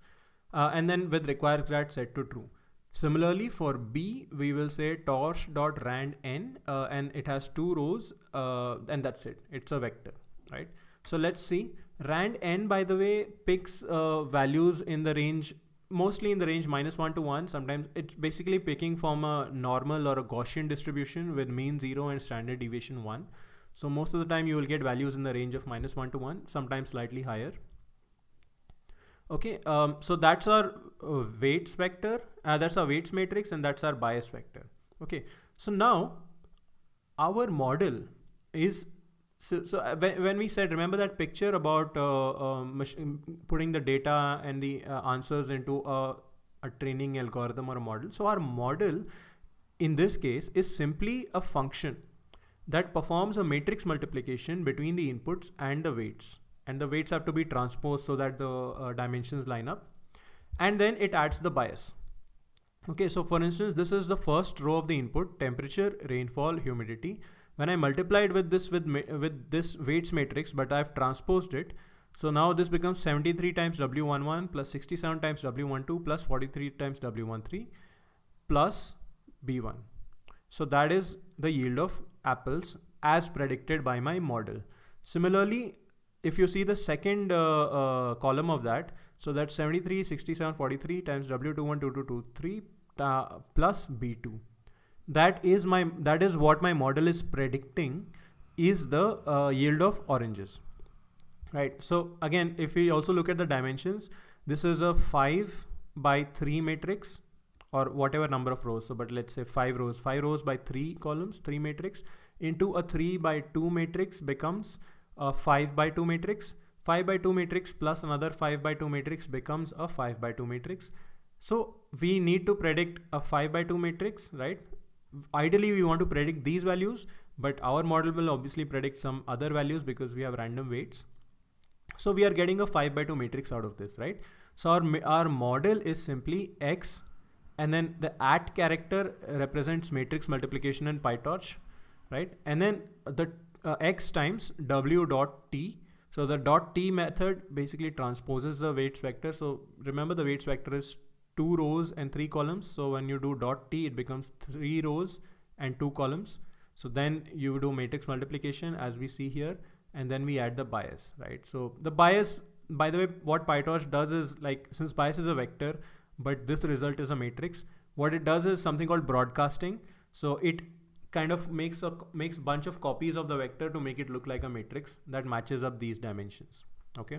and then with require grad set to true. Similarly for B, we will say torch.randn, and it has two rows, and that's it. It's a vector, right? So let's see. Rand_n, by the way, picks values in the range, mostly in the range -1 to 1. Sometimes it's basically picking from a normal or a Gaussian distribution with mean 0 and standard deviation 1. So most of the time you will get values in the range of -1 to 1, sometimes slightly higher. Okay, so that's our weights vector, that's our weights matrix, and that's our bias vector. Okay, so now our model is, so when we said, remember that picture about putting the data and the answers into a training algorithm or a model. So our model in this case is simply a function that performs a matrix multiplication between the inputs and the weights. And the weights have to be transposed so that the dimensions line up. And then it adds the bias. Okay, so for instance, this is the first row of the input: temperature, rainfall, humidity. When I multiplied with this with this weights matrix, but I've transposed it, so now this becomes 73 times W11 plus 67 times W12 plus 43 times W13 plus B1. So that is the yield of apples as predicted by my model. Similarly, if you see the second column of that, so that's 73, 67, 43 times W21, 22, 23 plus B2. That is what my model is predicting is the yield of oranges, right? So again, if we also look at the dimensions, this is a 5 by 3 matrix or whatever number of rows. So, but let's say 5 rows by 3 columns, 3 matrix into a 3 by 2 matrix becomes a 5 by 2 matrix. 5 by 2 matrix plus another 5 by 2 matrix becomes a 5 by 2 matrix. So we need to predict a 5 by 2 matrix, right? Ideally we want to predict these values, but our model will obviously predict some other values because we have random weights. So we are getting a 5 by 2 matrix out of this, right? So our model is simply X, and then the @ character represents matrix multiplication in PyTorch, right? And then the X times W dot T. So the dot t method basically transposes the weights vector. So remember, the weights vector is 2 rows and 3 columns. So when you do dot t, it becomes 3 rows and 2 columns. So then you do matrix multiplication as we see here, and then we add the bias, right? So the bias, by the way, what PyTorch does is, like, since bias is a vector, but this result is a matrix, what it does is something called broadcasting. So it kind of makes bunch of copies of the vector to make it look like a matrix that matches up these dimensions. Okay.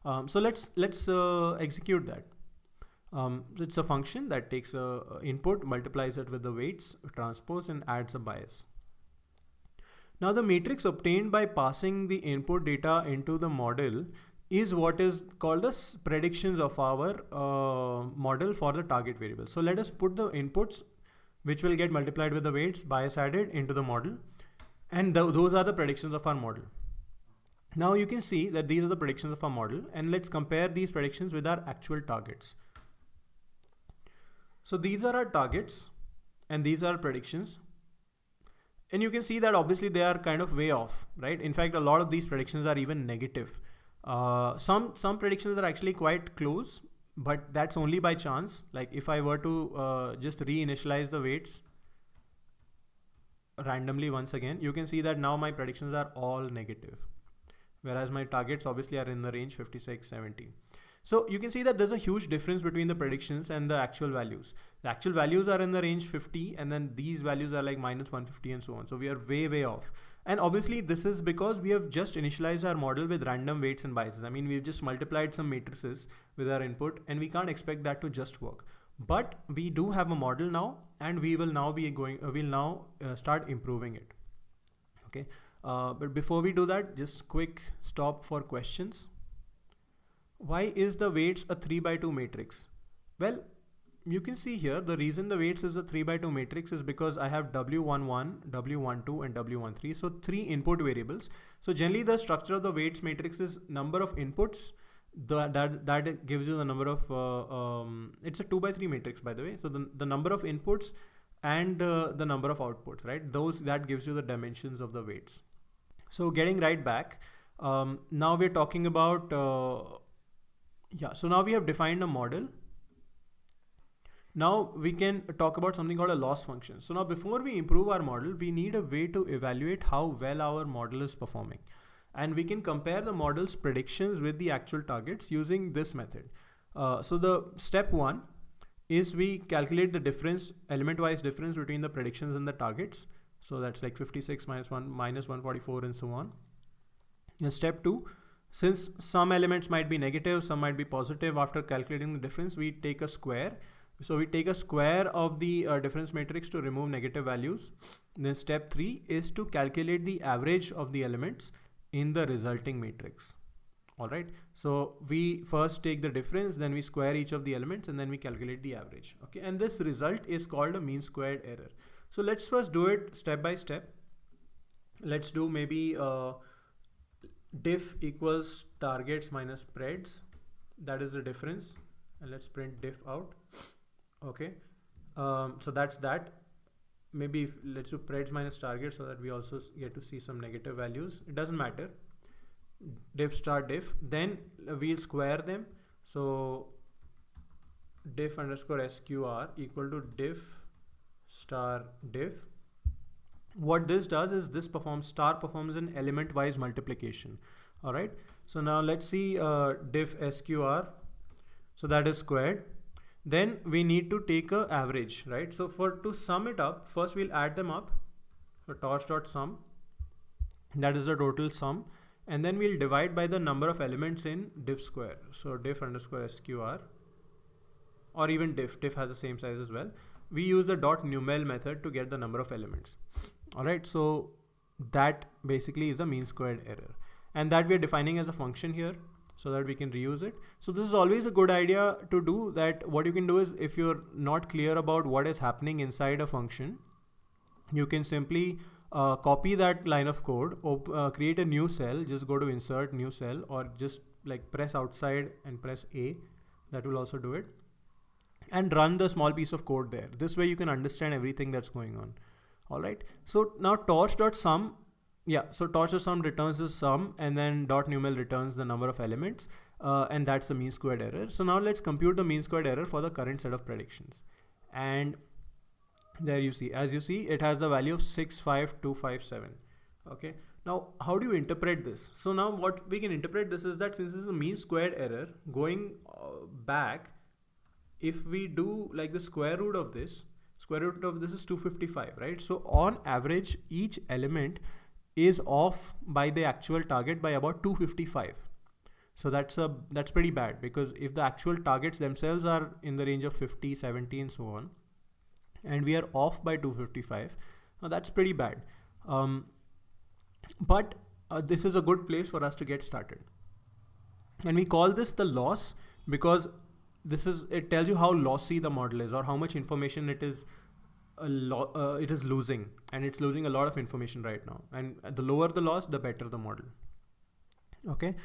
So let's execute that. It's a function that takes a input, multiplies it with the weights, transpose, and adds a bias. Now the matrix obtained by passing the input data into the model is what is called the predictions of our model for the target variable. So let us put the inputs, which will get multiplied with the weights, bias added, into the model. And those are the predictions of our model. Now you can see that these are the predictions of our model, and let's compare these predictions with our actual targets. So these are our targets and these are predictions. And you can see that obviously they are kind of way off, right? In fact, a lot of these predictions are even negative. Some predictions are actually quite close, but that's only by chance. Like if I were to just reinitialize the weights randomly once again, you can see that now my predictions are all negative, whereas my targets obviously are in the range 56, 70. So you can see that there's a huge difference between the predictions and the actual values. The actual values are in the range 50, and then these values are like minus 150 and so on. So we are way off. And obviously this is because we have just initialized our model with random weights and biases. I mean, we've just multiplied some matrices with our input, and we can't expect that to just work. But we do have a model now, and we will now be start improving it. Okay. But before we do that, just quick stop for questions. Why is the weights a 3x2 matrix? Well, you can see here the reason the weights is a 3x2 matrix is because I have W11, W12, and W13. So 3 input variables. So generally the structure of the weights matrix is number of inputs. That gives you the number of, it's a 2x3 matrix, by the way. So the number of inputs and the number of outputs, right? That gives you the dimensions of the weights. So getting right back, now we're talking about, so now we have defined a model. Now we can talk about something called a loss function. So now before we improve our model, we need a way to evaluate how well our model is performing. And we can compare the model's predictions with the actual targets using this method. So the step 1 is we calculate the difference, element-wise difference between the predictions and the targets. So that's like 56 minus 1 minus 144 and so on. And step 2, since some elements might be negative, some might be positive, after calculating the difference, we take a square. So we take a square of the difference matrix to remove negative values. Then step 3 is to calculate the average of the elements in the resulting matrix. All right. So we first take the difference, then we square each of the elements, and then we calculate the average. Okay. And this result is called a mean squared error. So let's first do it step by step. Let's do maybe diff equals targets minus spreads. That is the difference. And let's print diff out. Okay. So that's that. Maybe let's do spreads minus targets so that we also get to see some negative values. It doesn't matter. Diff star diff. Then we'll square them. So diff underscore SQR equal to diff star diff. What this does is this star performs an element wise multiplication. All right. So now let's see diff SQR. So that is squared. Then we need to take a average, right? So to sum it up, first we'll add them up. So torch.sum, that is the total sum. And then we'll divide by the number of elements in diff square. So diff underscore SQR, or even diff has the same size as well. We use the .numel method to get the number of elements. All right. So that basically is the mean squared error, and that we are defining as a function here, so that we can reuse it. So this is always a good idea to do that. What you can do is, if you're not clear about what is happening inside a function, you can simply copy that line of code, create a new cell, just go to insert new cell, or just like press outside and press A. That will also do it. And run the small piece of code there. This way you can understand everything that's going on. All right. So now torch.sum yeah, so torch sum returns the sum, and then dot numeral returns the number of elements, and that's the mean squared error. So now let's compute the mean squared error for the current set of predictions. And there you see, as you see, it has the value of 65257. Okay, now how do you interpret this? So now what we can interpret this is that since this is a mean squared error, going back, if we do like the square root of this is 255, right? So on average, each element is off by the actual target by about 255. So that's pretty bad, because if the actual targets themselves are in the range of 50, 70 and so on, and we are off by 255, now that's pretty bad. But this is a good place for us to get started. And we call this the loss because it tells you how lossy the model is, or how much information it is losing, and it's losing a lot of information right now. And the lower the loss, the better the model. Okay.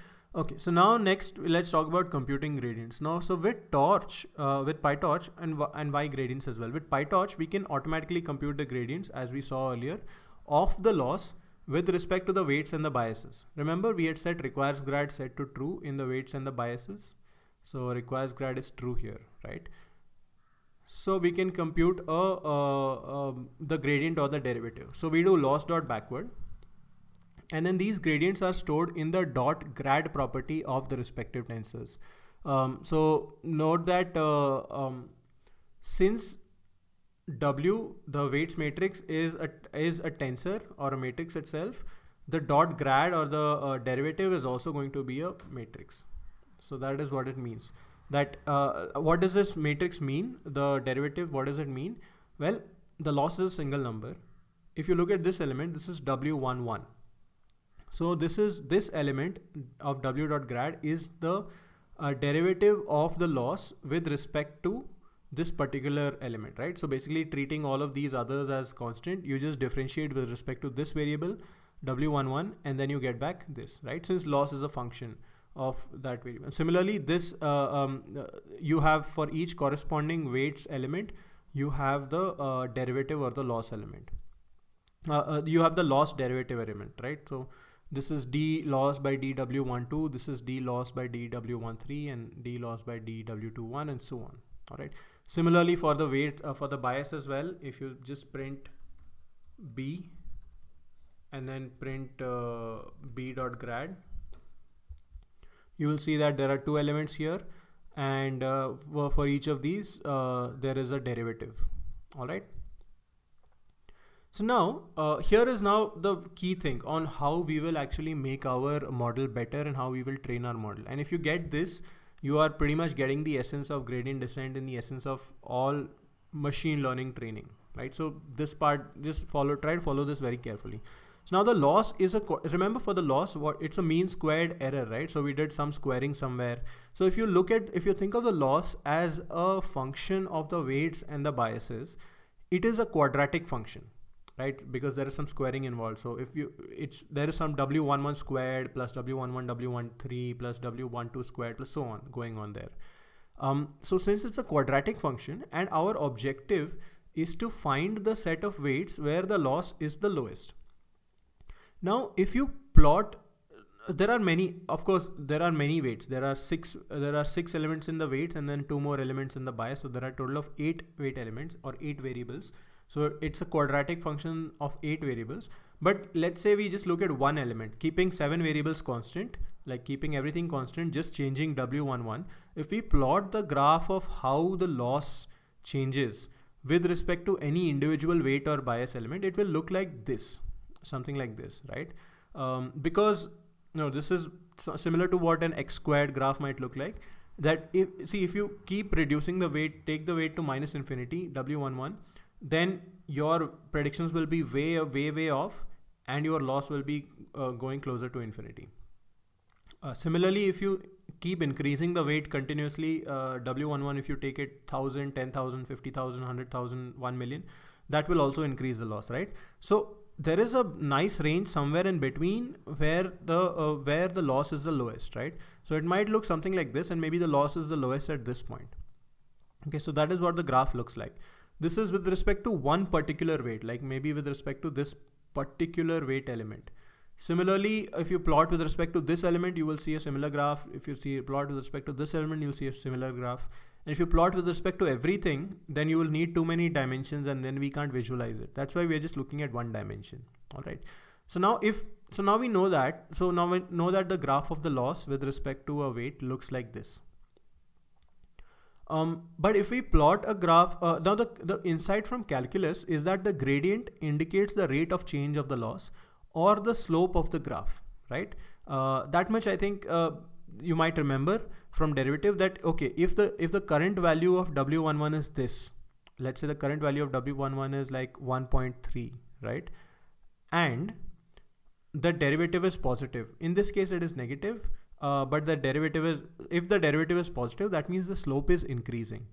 So now next, let's talk about computing gradients. Now, so with PyTorch and Y gradients as well. With PyTorch, we can automatically compute the gradients, as we saw earlier, of the loss with respect to the weights and the biases. Remember, we had set requires grad set to true in the weights and the biases. So requires grad is true here, right? So we can compute the gradient or the derivative. So we do loss dot backward, and then these gradients are stored in the dot grad property of the respective tensors. So note that since W, the weights matrix, is a tensor or a matrix itself, the dot grad or the derivative is also going to be a matrix. So that is what it means. That what does this matrix mean? The derivative, what does it mean? Well, the loss is a single number. If you look at this element, this is W11. So this element of W dot grad is the derivative of the loss with respect to this particular element, right? So basically treating all of these others as constant, you just differentiate with respect to this variable W11, and then you get back this, right? Since loss is a function of that variable. Similarly, this you have for each corresponding weights element, you have the derivative or the loss element. You have the loss derivative element, right? So this is d loss by dw12, this is d loss by dw13, and d loss by dw21, and so on. All right. Similarly, for the weight, for the bias as well, if you just print b and then print b dot grad, you will see that there are two elements here, and for each of these there is a derivative. All right. So now here is now the key thing on how we will actually make our model better and how we will train our model. And if you get this, you are pretty much getting the essence of gradient descent and the essence of all machine learning training, right? So this part, just try to follow this very carefully. So now the loss is remember for the loss, it's a mean squared error, right? So we did some squaring somewhere. So if you think of the loss as a function of the weights and the biases, it is a quadratic function, right? Because there is some squaring involved. So if there is some W11 squared plus W11, W13 plus W12 squared plus so on going on there. So since it's a quadratic function and our objective is to find the set of weights where the loss is the lowest. Now, if you plot, there are many weights. There are six elements in the weights and then 2 more elements in the bias. So there are a total of 8 weight elements or 8 variables. So it's a quadratic function of 8 variables. But let's say we just look at one element, keeping 7 variables constant, like keeping everything constant, just changing W11. If we plot the graph of how the loss changes with respect to any individual weight or bias element, it will look like this, something like this, right? Because this is similar to what an x squared graph might look like. That if you keep reducing the weight, take the weight to minus infinity, W11, then your predictions will be way off, and your loss will be going closer to infinity. Similarly, if you keep increasing the weight continuously, W11, if you take it 1,000, 10,000, 50,000, 100,000, 1 million, that will also increase the loss, right? So there is a nice range somewhere in between where the loss is the lowest, right? So it might look something like this, and maybe the loss is the lowest at this point. Okay, so that is what the graph looks like. This is with respect to one particular weight, like maybe with respect to this particular weight element. Similarly, if you plot with respect to this element, you will see a similar graph. If you see plot with respect to this element, you'll see a similar graph. And if you plot with respect to everything, then you will need too many dimensions and then we can't visualize it. That's why we're just looking at one dimension. All right. So now now we know that. So now we know that the graph of the loss with respect to a weight looks like this. But if we plot a graph, now the insight from calculus is that the gradient indicates the rate of change of the loss or the slope of the graph, right? That much I think you might remember from derivative that, okay, if the current value of W11 is this, let's say the current value of W11 is like 1.3, right? And the derivative is positive. In this case, it is negative, but the derivative is, if the derivative is positive, that means the slope is increasing.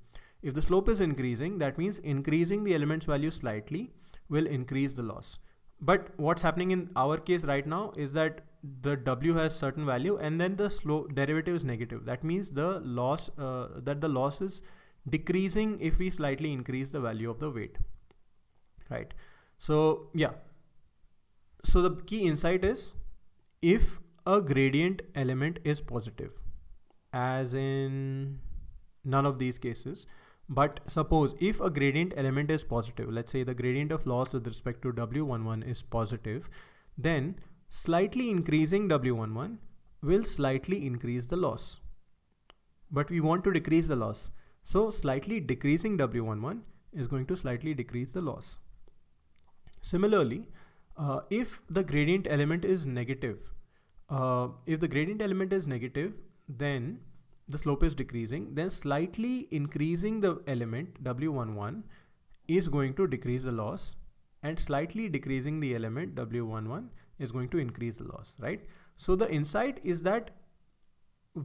If the slope is increasing, that means increasing the element's value slightly will increase the loss. But what's happening in our case right now is that the W has certain value and then the slope derivative is negative. That means the loss, the loss is decreasing if we slightly increase the value of the weight, right? So yeah. So the key insight is, if a gradient element is positive, as in none of these cases, but suppose if a gradient element is positive, let's say the gradient of loss with respect to W11 is positive, then slightly increasing W11 will slightly increase the loss. But we want to decrease the loss. So slightly decreasing W11 is going to slightly decrease the loss. Similarly, if the gradient element is negative, then the slope is decreasing, then slightly increasing the element W11 is going to decrease the loss, and slightly decreasing the element W11 is going to increase the loss, right? So the insight is that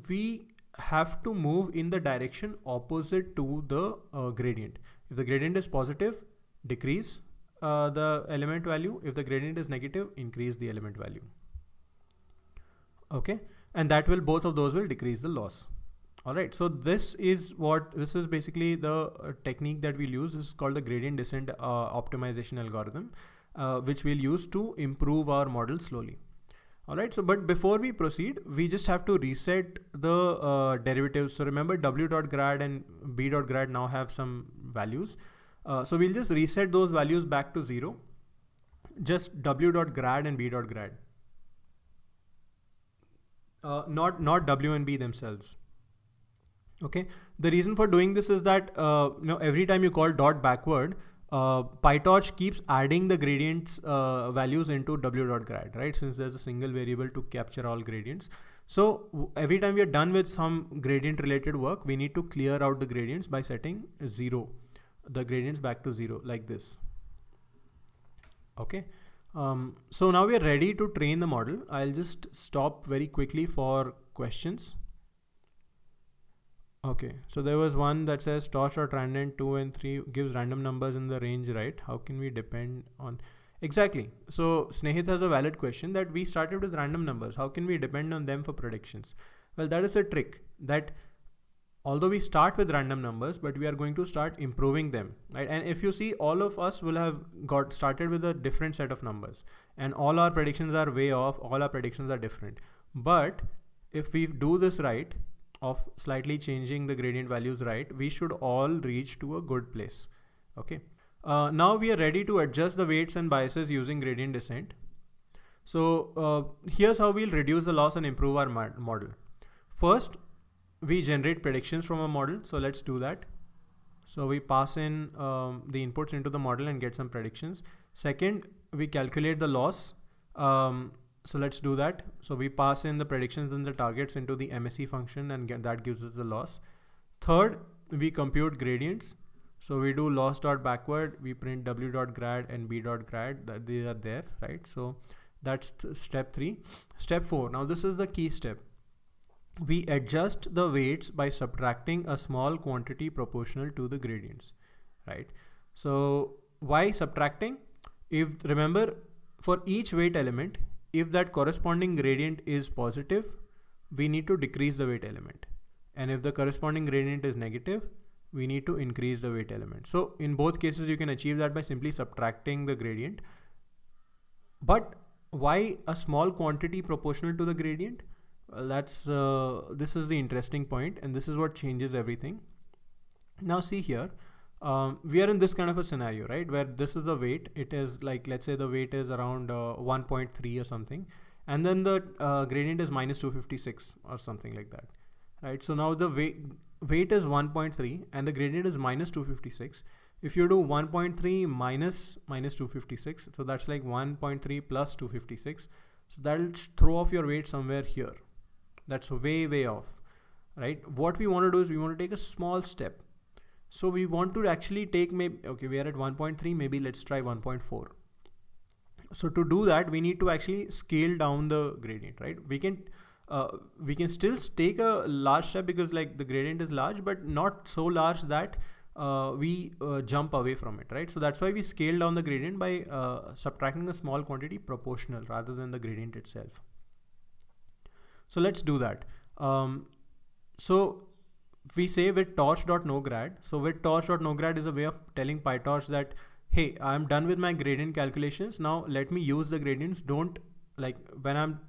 we have to move in the direction opposite to the gradient. If the gradient is positive, decrease the element value. If the gradient is negative, increase the element value. Okay, and that will, both of those will decrease the loss. All right, so this is basically the technique that we'll use. This is called the gradient descent optimization algorithm, which we'll use to improve our model slowly. All right, so but before we proceed, we just have to reset the derivatives. So remember, w.grad and b.grad now have some values. So we'll just reset those values back to 0. Just w.grad and b.grad. Not w and b themselves. Okay. The reason for doing this is that every time you call dot backward, PyTorch keeps adding the gradients values into w.grad, right? Since there's a single variable to capture all gradients. So every time we are done with some gradient related work, we need to clear out the gradients by setting 0, the gradients back to 0, like this. Okay. So now we are ready to train the model. I'll just stop very quickly for questions. Okay, so there was one that says torch.random 2 and 3 gives random numbers in the range, right? How can we depend on? Exactly. So Snehit has a valid question that we started with random numbers. How can we depend on them for predictions? Well, that is a trick, that although we start with random numbers, but we are going to start improving them, right? And if you see, all of us will have got started with a different set of numbers, and all our predictions are way off. All our predictions are different. But if we do this right, of slightly changing the gradient values right, we should all reach to a good place. Okay. Now we are ready to adjust the weights and biases using gradient descent. So here's how we'll reduce the loss and improve our model. First, we generate predictions from a model. So let's do that. So we pass in the inputs into the model and get some predictions. Second, we calculate the loss. So let's do that. So we pass in the predictions and the targets into the MSE function, and that gives us the loss. Third, we compute gradients. So we do loss.backward, we print w.grad and b.grad, that they are there, right? So that's step 3. Step 4, now this is the key step. We adjust the weights by subtracting a small quantity proportional to the gradients, right? So why subtracting? If remember, for each weight element, if that corresponding gradient is positive, we need to decrease the weight element. And if the corresponding gradient is negative, we need to increase the weight element. So in both cases, you can achieve that by simply subtracting the gradient. But Why a small quantity proportional to the gradient? Well, this is the interesting point, and this is what changes everything. Now see here, we are in this kind of a scenario, right? Where this is the weight. It is like, let's say the weight is around 1.3 or something. And then the gradient is minus 256 or something like that, right? So now the weight is 1.3 and the gradient is minus 256. If you do 1.3 minus 256, so that's like 1.3 plus 256. So that'll throw off your weight somewhere here. That's way off, right? What we want to do is we want to take a small step. So we want to actually take, maybe, okay, we are at 1.3, maybe let's try 1.4. So to do that, we need to actually scale down the gradient, right? We can still take a large step because like the gradient is large, but not so large that we jump away from it, right? So that's why we scale down the gradient by subtracting a small quantity proportional rather than the gradient itself. So let's do that. So we say with torch.nograd. So with torch.nograd is a way of telling PyTorch that, hey, I'm done with my gradient calculations. Now let me use the gradients. Don't, like, when I'm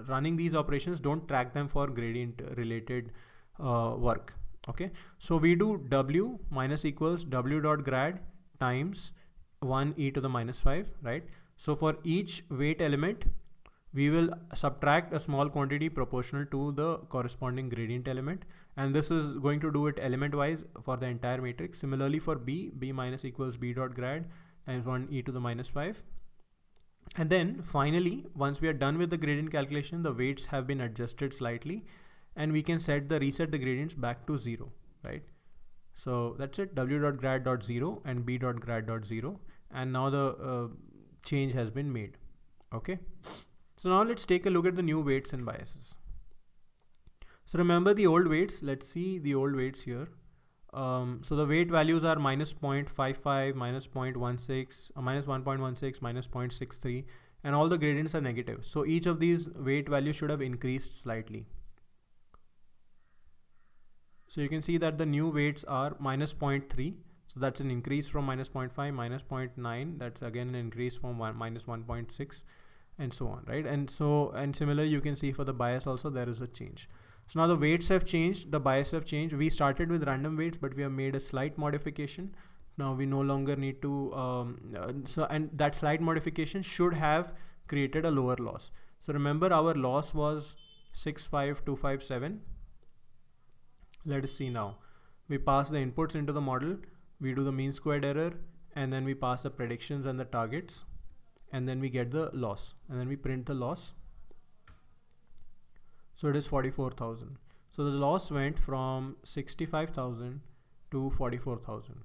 running these operations, don't track them for gradient related work. Okay. So we do w minus equals w.grad times 1 e to the minus 5, right? So for each weight element, we will subtract a small quantity proportional to the corresponding gradient element. And this is going to do it element wise for the entire matrix. Similarly for b minus equals b dot grad times 1 e to the minus 5. And then finally, once we are done with the gradient calculation, the weights have been adjusted slightly and we can reset the gradients back to 0, right? So that's it, w.grad.0 and b.grad.0. And now the change has been made. Okay. So now let's take a look at the new weights and biases. So remember the old weights. Let's see the old weights here. So the weight values are minus 0.55, minus 0.16, minus 1.16, minus 0.63, and all the gradients are negative. So each of these weight values should have increased slightly. So you can see that the new weights are minus 0.3. So that's an increase from minus 0.5, minus 0.9. That's again an increase from minus 1.6. and so on, right? And similar, you can see for the bias also there is a change. So now the weights have changed, the bias have changed. We started with random weights, but we have made a slight modification. Now we no longer need to, and that slight modification should have created a lower loss. So remember our loss was 65257. Let us see now. We pass the inputs into the model, we do the mean squared error, and then we pass the predictions and the targets. And then we get the loss, and then we print the loss. So it is 44,000. So the loss went from 65,000 to 44,000.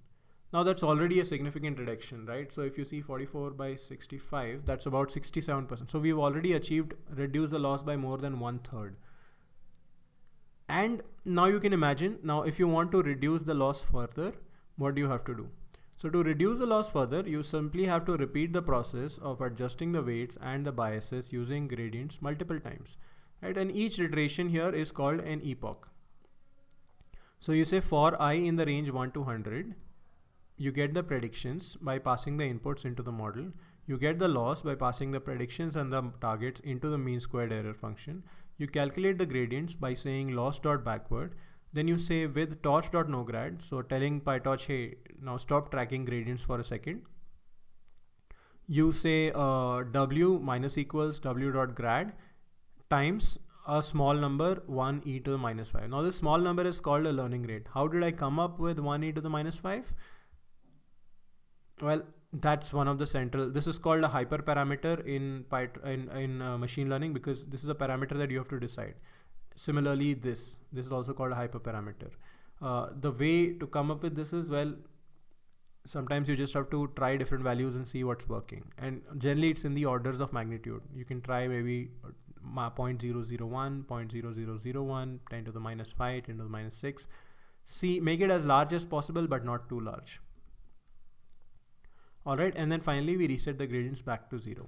Now that's already a significant reduction, right? So if you see 44 by 65, that's about 67%. So we've already reduced the loss by more than 1/3. And now you can imagine, now if you want to reduce the loss further, what do you have to do? So to reduce the loss further, you simply have to repeat the process of adjusting the weights and the biases using gradients multiple times, right? And each iteration here is called an epoch. So you say for I in the range 1 to 100, you get the predictions by passing the inputs into the model. You get the loss by passing the predictions and the targets into the mean squared error function. You calculate the gradients by saying loss.backward. Then you say with torch.nograd, so telling PyTorch, hey, now stop tracking gradients for a second. You say w minus equals w.grad times a small number 1 e to the minus 5. Now this small number is called a learning rate. How did I come up with 1 e to the minus 5? Well, that's one of the central, this is called a hyperparameter in machine learning, because this is a parameter that you have to decide. Similarly, this is also called a hyperparameter. The way to come up with this is, well, sometimes you just have to try different values and see what's working. And generally it's in the orders of magnitude. You can try maybe 0.001, 0.0001, 10 to the minus 5, 10 to the minus 6. See, make it as large as possible, but not too large. All right, and then finally we reset the gradients back to 0.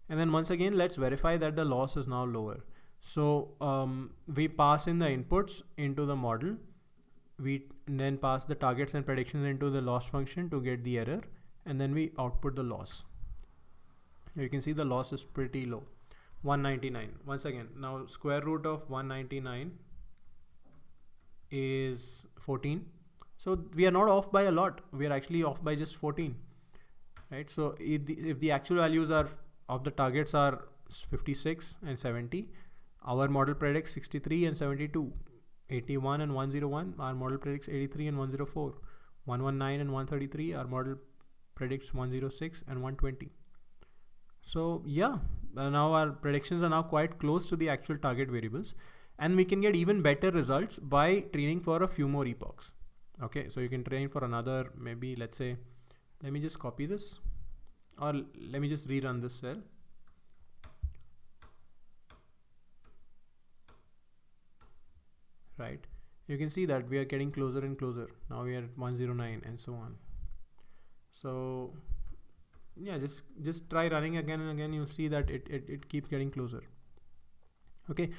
And then once again, let's verify that the loss is now lower. So we pass in the inputs into the model. We then pass the targets and predictions into the loss function to get the error, and then we output the loss. You can see the loss is pretty low, 199. Once again, now square root of 199 is 14. So we are not off by a lot. We are actually off by just 14, right? So if the actual values are of the targets are 56 and 70, our model predicts 63 and 72, 81 and 101. Our model predicts 83 and 104, 119 and 133. Our model predicts 106 and 120. So yeah, now our predictions are now quite close to the actual target variables, and we can get even better results by training for a few more epochs. Okay, so you can train for another, maybe let's say, let me just copy this, or let me just rerun this cell. Right, you can see that we are getting closer and closer. Now we are at 109 and so on. So yeah, just try running again and again. You'll see that it keeps getting closer. Okay,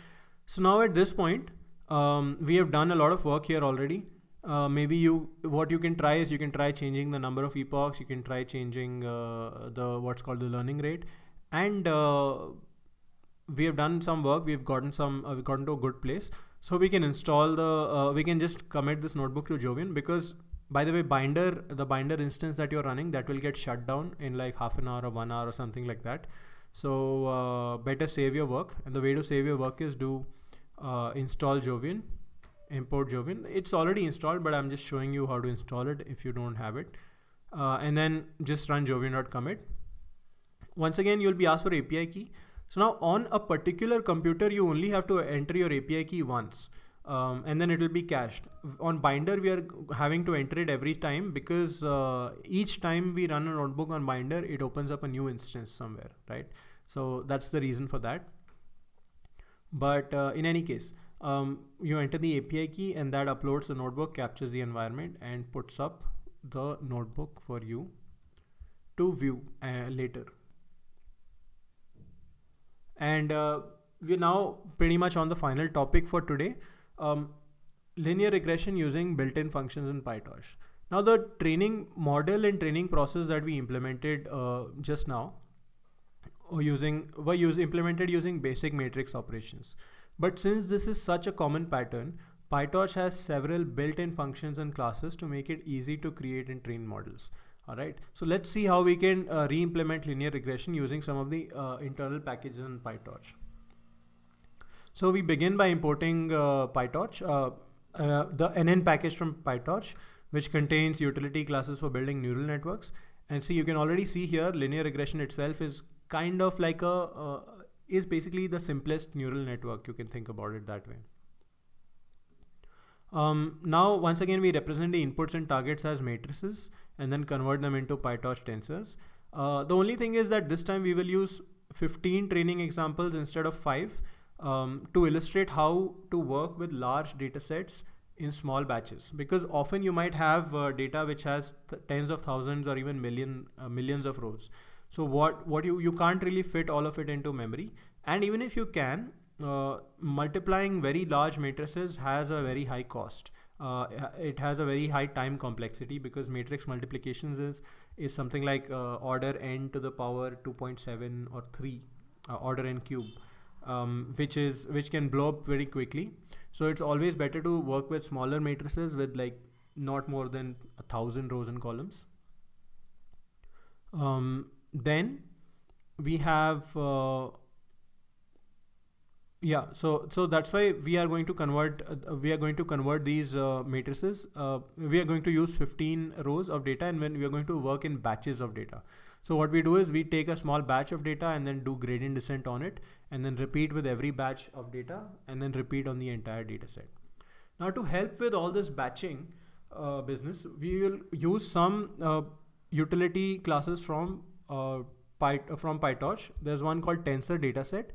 so now at this point, we have done a lot of work here already. Maybe what you can try is you can try changing the number of epochs. You can try changing the what's called the learning rate, and we have done some work. We've gotten to a good place. So we can install we can just commit this notebook to Jovian, because by the way, the binder instance that you're running, that will get shut down in like half an hour or 1 hour or something like that. So better save your work, and the way to save your work is do install Jovian, import Jovian. It's already installed, but I'm just showing you how to install it if you don't have it, and then just run jovian.commit. Once again, you'll be asked for API key. So now on a particular computer, you only have to enter your API key once, and then it will be cached. On Binder, we are having to enter it every time, because each time we run a notebook on Binder, it opens up a new instance somewhere, right? So that's the reason for that. But in any case, you enter the API key, and that uploads the notebook, captures the environment, and puts up the notebook for you to view later. And we're now pretty much on the final topic for today. Linear regression using built-in functions in PyTorch. Now the training model and training process that we implemented just now were implemented using basic matrix operations. But since this is such a common pattern, PyTorch has several built-in functions and classes to make it easy to create and train models. All right, so let's see how we can re-implement linear regression using some of the internal packages in PyTorch. So we begin by importing PyTorch, the NN package from PyTorch, which contains utility classes for building neural networks. And see, you can already see here, linear regression itself is kind of like is basically the simplest neural network. You can think about it that way. Now, once again, we represent the inputs and targets as matrices and then convert them into PyTorch tensors. The only thing is that this time we will use 15 training examples instead of 5 to illustrate how to work with large data sets in small batches, because often you might have data which has tens of thousands or even millions of rows. So what you can't really fit all of it into memory, and even if you can, multiplying very large matrices has a very high cost. It has a very high time complexity, because matrix multiplications is something like order n to the power 2.7 or 3, order n cube, which can blow up very quickly. So it's always better to work with smaller matrices with like not more than 1,000 rows and columns. Then we have so that's why we are going to convert these matrices. We are going to use 15 rows of data, and when we are going to work in batches of data. So what we do is we take a small batch of data and then do gradient descent on it, and then repeat with every batch of data, and then repeat on the entire data set. Now, to help with all this batching business, we will use some utility classes from PyTorch. There's one called tensor dataset.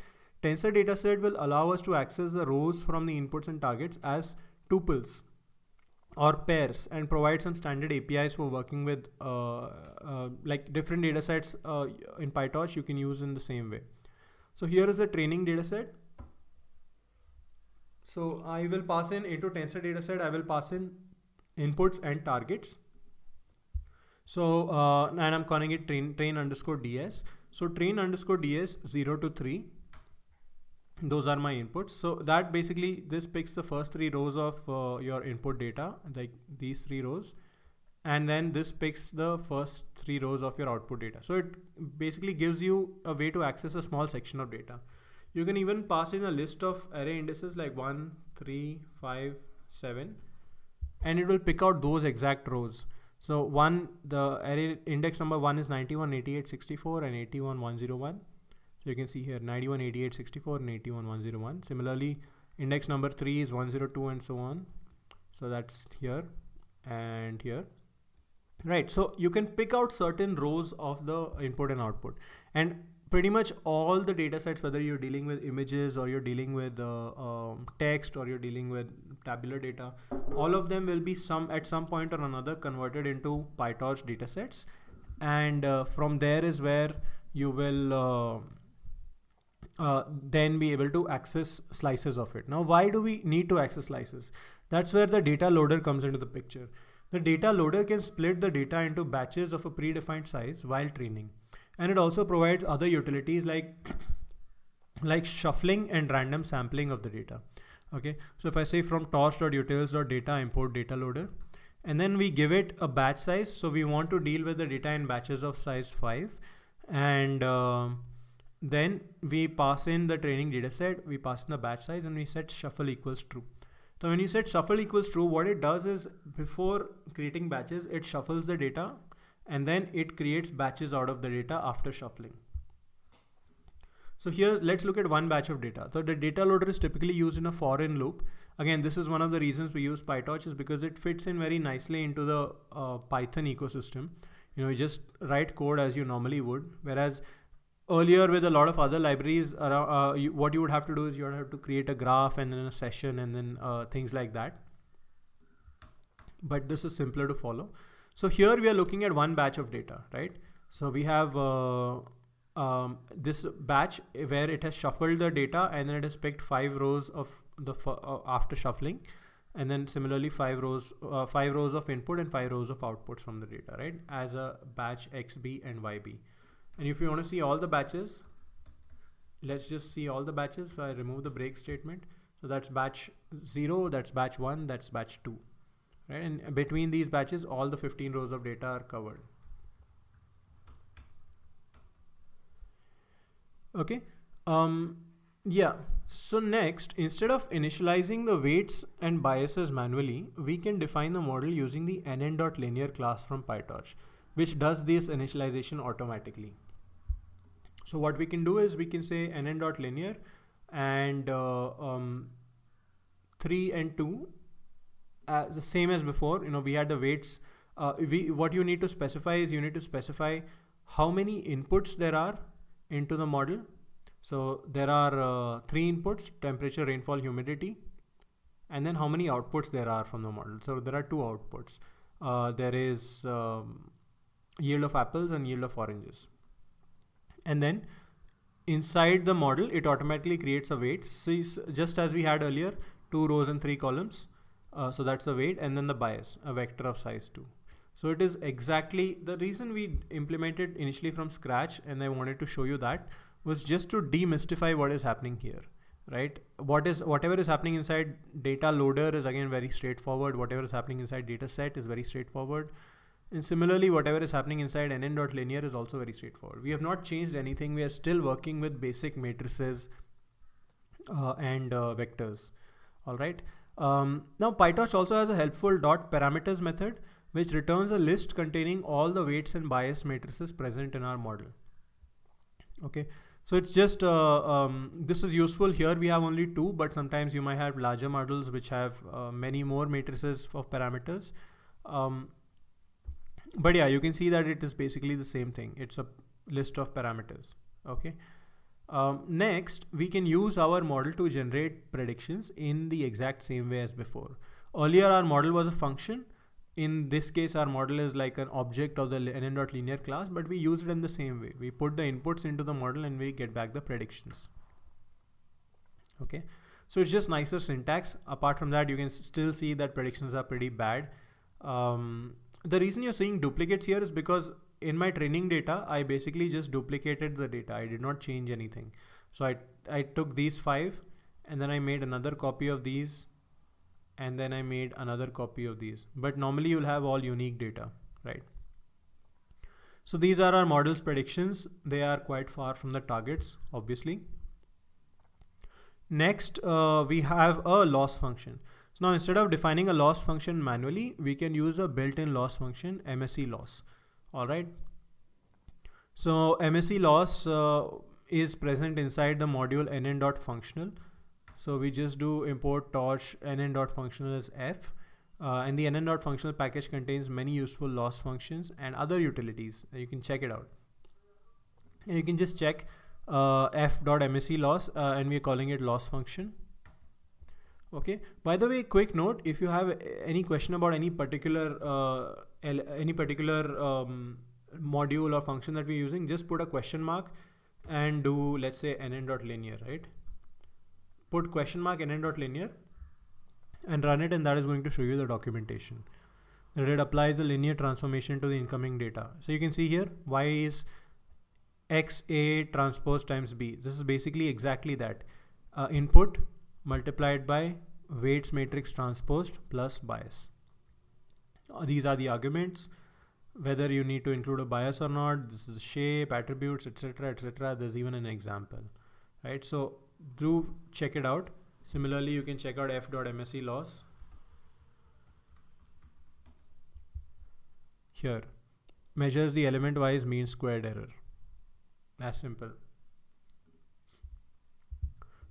Tensor dataset will allow us to access the rows from the inputs and targets as tuples or pairs, and provide some standard APIs for working with like different datasets in PyTorch you can use in the same way. So here is a training dataset. So I will pass into tensor dataset, I will pass in inputs and targets. So and I'm calling it train_ds. So train underscore ds 0 to 3. Those are my inputs. So that basically, this picks the first 3 rows of your input data, like these 3 rows. And then this picks the first 3 rows of your output data. So it basically gives you a way to access a small section of data. You can even pass in a list of array indices like 1, 3, 5, 7, and it will pick out those exact rows. So the array index number 1 is 91, 88, 64 and 81, 101. So you can see here 91, 88, 64 and 81, 101. Similarly, index number 3 is 102 and so on. So that's here and here. Right, so you can pick out certain rows of the input and output, and pretty much all the data sets, whether you're dealing with images or you're dealing with text or you're dealing with tabular data, all of them will be at some point or another converted into PyTorch data sets, and from there is where you will then be able to access slices of it. Now, why do we need to access slices? That's where the data loader comes into the picture. The data loader can split the data into batches of a predefined size while training. And it also provides other utilities like shuffling and random sampling of the data. Okay, so if I say from torch.utils.data import data loader, and then we give it a batch size. So we want to deal with the data in batches of size 5. And then we pass in the training data set, we pass in the batch size, and we set shuffle equals true. So when you set shuffle equals true, what it does is before creating batches, it shuffles the data and then it creates batches out of the data after shuffling. So here, let's look at one batch of data. So the data loader is typically used in a for-in loop. Again, this is one of the reasons we use PyTorch, is because it fits in very nicely into the Python ecosystem. You just write code as you normally would. Whereas earlier with a lot of other libraries, what you would have to do is you would have to create a graph and then a session and then things like that. But this is simpler to follow. So here we are looking at one batch of data, right? So we have this batch where it has shuffled the data and then it has picked 5 rows of the after shuffling, and then similarly 5 rows of input and 5 rows of outputs from the data, right? As a batch XB and YB. And if you want to see all the batches, let's just see all the batches. So I remove the break statement. So that's batch 0, that's batch 1, that's batch 2. Right? And between these batches, all the 15 rows of data are covered. Okay. Yeah. So next, instead of initializing the weights and biases manually, we can define the model using the nn.linear class from PyTorch, which does this initialization automatically. So what we can do is we can say nn.linear and 3 and 2 the same as before. We had the weights. What you need to specify is you need to specify how many inputs there are into the model. So there are 3 inputs: temperature, rainfall, humidity, and then how many outputs there are from the model. So there are 2 outputs. There is yield of apples and yield of oranges. And then inside the model, it automatically creates a weight. So just as we had earlier, 2 rows and 3 columns. So that's the weight, and then the bias, a vector of size 2. So it is exactly the reason we implemented initially from scratch, and I wanted to show you that was just to demystify what is happening here, right? Whatever is happening inside data loader is again very straightforward. Whatever is happening inside data set is very straightforward. And similarly, whatever is happening inside nn.linear is also very straightforward. We have not changed anything. We are still working with basic matrices and vectors. All right. Now PyTorch also has a helpful .parameters method, which returns a list containing all the weights and bias matrices present in our model. Okay. So it's just, this is useful. Here we have only 2, but sometimes you might have larger models which have many more matrices of parameters. But yeah, you can see that it is basically the same thing. It's a list of parameters. Okay. Next, we can use our model to generate predictions in the exact same way as before. Earlier, our model was a function. In this case, our model is like an object of the nn.linear class, but we use it in the same way. We put the inputs into the model and we get back the predictions. Okay. So it's just nicer syntax. Apart from that, you can still see that predictions are pretty bad. The reason you're seeing duplicates here is because in my training data, I basically just duplicated the data. I did not change anything. So I took these 5 and then I made another copy of these and then I made another copy of these. But normally you'll have all unique data, right? So these are our model's predictions. They are quite far from the targets, obviously. Next, we have a loss function. So now instead of defining a loss function manually, we can use a built-in loss function, MSE loss. All right. So MSE loss is present inside the module nn.functional. So we just do import torch nn.functional as f. And the nn.functional package contains many useful loss functions and other utilities. You can check it out. And you can just check f.mse loss and we're calling it loss function. Okay. By the way, quick note: if you have any question about any particular module or function that we're using, just put a question mark and do, let's say, nn.linear, right? Put question mark nn.linear and run it, and that is going to show you the documentation. That it applies a linear transformation to the incoming data. So you can see here, y is x a transpose times b. This is basically exactly that. Input multiplied by weights matrix transposed plus bias. These are the arguments. Whether you need to include a bias or not, this is shape, attributes, etc., etc. There's even an example, right? So do check it out. Similarly, you can check out f.mse loss. Here, measures the element-wise mean squared error. As simple.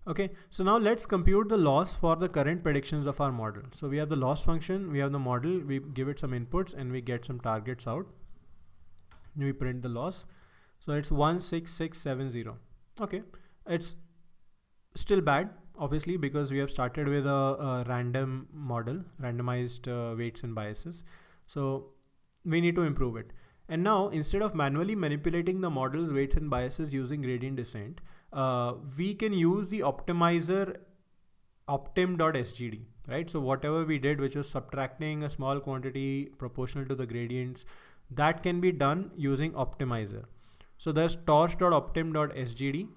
Okay, so now let's compute the loss for the current predictions of our model. So we have the loss function, we have the model, we give it some inputs and we get some targets out. We print the loss. So it's 16670. Okay, it's still bad, obviously, because we have started with a random model, randomized weights and biases. So we need to improve it. And now, instead of manually manipulating the model's weights and biases using gradient descent, we can use the optimizer optim.sgd, right? So whatever we did, which was subtracting a small quantity proportional to the gradients, that can be done using optimizer. So there's torch.optim.sgd.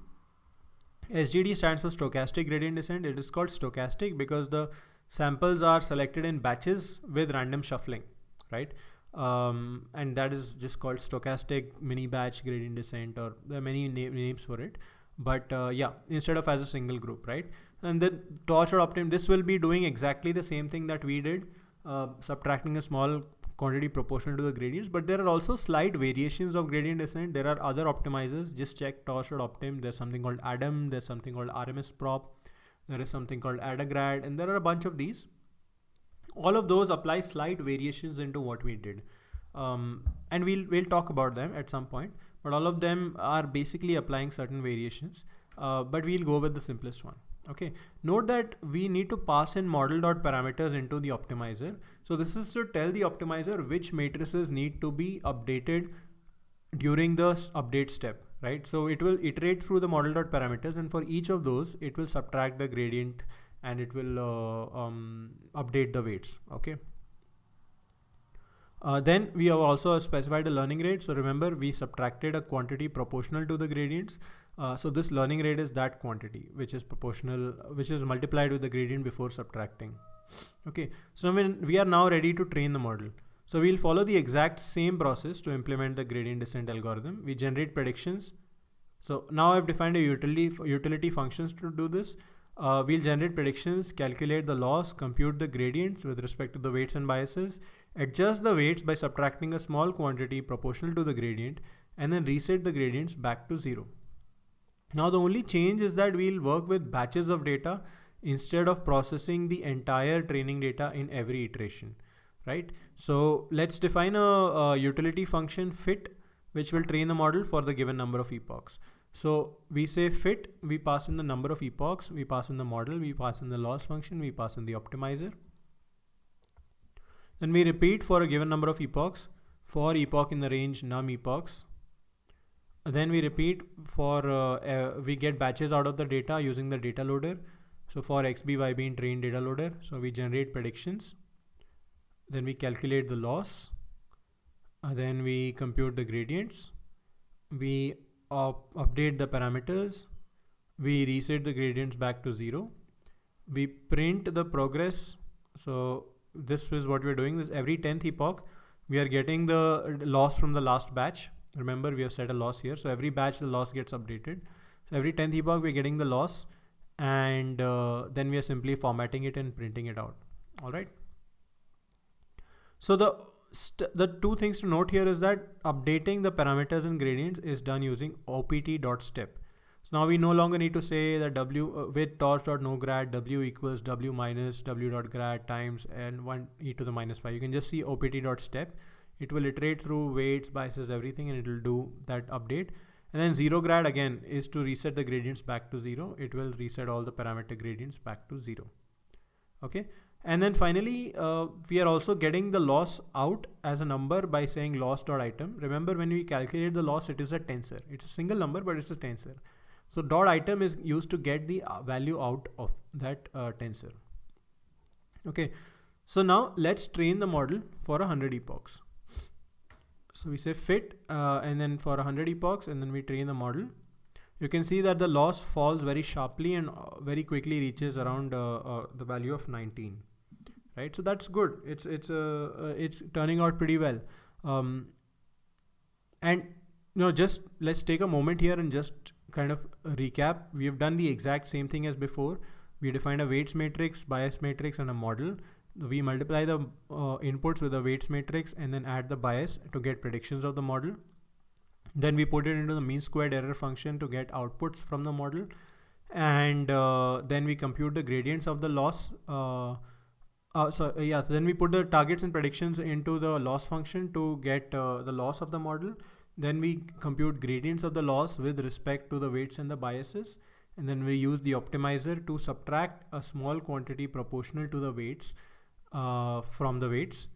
SGD stands for stochastic gradient descent. It is called stochastic because the samples are selected in batches with random shuffling, right? And that is just called stochastic mini batch gradient descent, or there are many names for it. But yeah, instead of as a single group, right? And then torch.optim, this will be doing exactly the same thing that we did, subtracting a small quantity proportional to the gradients, but there are also slight variations of gradient descent. There are other optimizers. Just check torch.optim. There's something called Adam. There's something called RMS prop. There is something called Adagrad, and there are a bunch of these. All of those apply slight variations into what we did, and we'll talk about them at some point. But all of them are basically applying certain variations. But we'll go with the simplest one. Okay. Note that we need to pass in model.parameters into the optimizer. So this is to tell the optimizer which matrices need to be updated during the update step, right? So it will iterate through the model.parameters, and for each of those, it will subtract the gradient and it will update the weights. Okay. Then we have also specified a learning rate. So remember, we subtracted a quantity proportional to the gradients. So this learning rate is that quantity, which is proportional, which is multiplied with the gradient before subtracting. Okay. So when we are now ready to train the model. So we'll follow the exact same process to implement the gradient descent algorithm. We generate predictions. So now I've defined a utility functions to do this. We'll generate predictions, calculate the loss, compute the gradients with respect to the weights and biases, adjust the weights by subtracting a small quantity proportional to the gradient, and then reset the gradients back to 0. Now the only change is that we'll work with batches of data instead of processing the entire training data in every iteration, right? So let's define a utility function fit, which will train the model for the given number of epochs. So we say fit, we pass in the number of epochs, we pass in the model, we pass in the loss function, we pass in the optimizer. Then we repeat for a given number of epochs, for epoch in the range num epochs. Then we repeat for, we get batches out of the data using the data loader. So for XB, YB in train data loader. So we generate predictions. Then we calculate the loss. Then we compute the gradients. We update the parameters. We reset the gradients back to 0. We print the progress. So this is what we're doing. This every 10th epoch, we are getting the loss from the last batch. Remember, we have set a loss here. So every batch, the loss gets updated. So every 10th epoch, we're getting the loss, and then we are simply formatting it and printing it out. All right. So the two things to note here is that updating the parameters and gradients is done using opt.step. So now we no longer need to say that w with torch.nograd w equals w minus w.grad times and 1 e to the minus 5. You can just see opt.step. It will iterate through weights, biases, everything, and it will do that update. And then 0 grad again is to reset the gradients back to 0. It will reset all the parameter gradients back to 0. Okay. And then finally, we are also getting the loss out as a number by saying loss.item. Remember, when we calculate the loss, it is a tensor. It's a single number, but it's a tensor. So dot item is used to get the value out of that tensor. Okay. So now let's train the model for 100 epochs. So we say fit and then for 100 epochs, and then we train the model. You can see that the loss falls very sharply and very quickly reaches around the value of 19. Right, so that's good. It's turning out pretty well. And just let's take a moment here and just kind of recap. We have done the exact same thing as before. We defined a weights matrix, bias matrix, and a model. We multiply the inputs with the weights matrix and then add the bias to get predictions of the model. Then we put it into the mean squared error function to get outputs from the model, and then we compute the gradients of the loss. So then we put the targets and predictions into the loss function to get the loss of the model. Then we compute gradients of the loss with respect to the weights and the biases. And then we use the optimizer to subtract a small quantity proportional to the weights from the weights,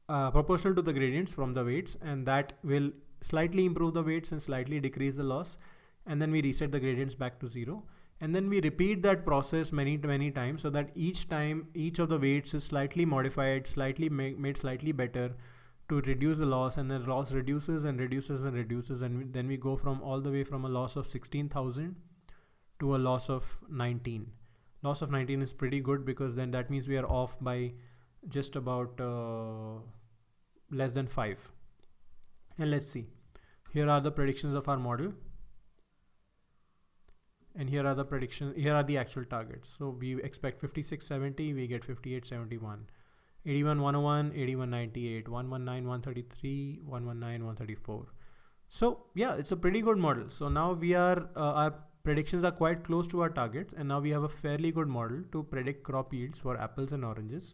proportional to the gradients from the weights. And that will slightly improve the weights and slightly decrease the loss. And then we reset the gradients back to 0. And then we repeat that process many times, so that each time each of the weights is slightly modified, slightly made slightly better to reduce the loss, and then loss reduces and reduces and reduces, and then we go from all the way from a loss of 16,000 to a loss of 19. Loss of 19 is pretty good, because then that means we are off by just about less than 5. And let's see. Here are the predictions of our model. And here are the predictions, here are the actual targets. So we expect 5670, we get 5871, 81101, 8198, 119, 133, 119, 134. So yeah, it's a pretty good model. So now we are, our predictions are quite close to our targets, and now we have a fairly good model to predict crop yields for apples and oranges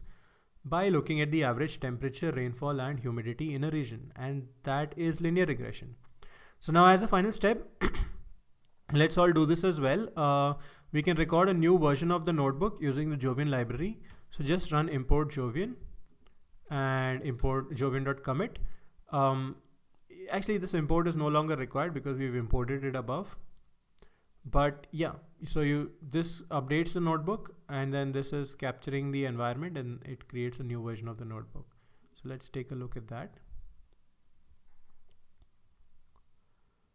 by looking at the average temperature, rainfall, and humidity in a region, and that is linear regression. So now, as a final step, let's all do this as well. We can record a new version of the notebook using the Jovian library. So just run import Jovian and import jovian.commit. Actually, this import is no longer required because we've imported it above. But yeah, so this updates the notebook, and then this is capturing the environment, and it creates a new version of the notebook. So let's take a look at that.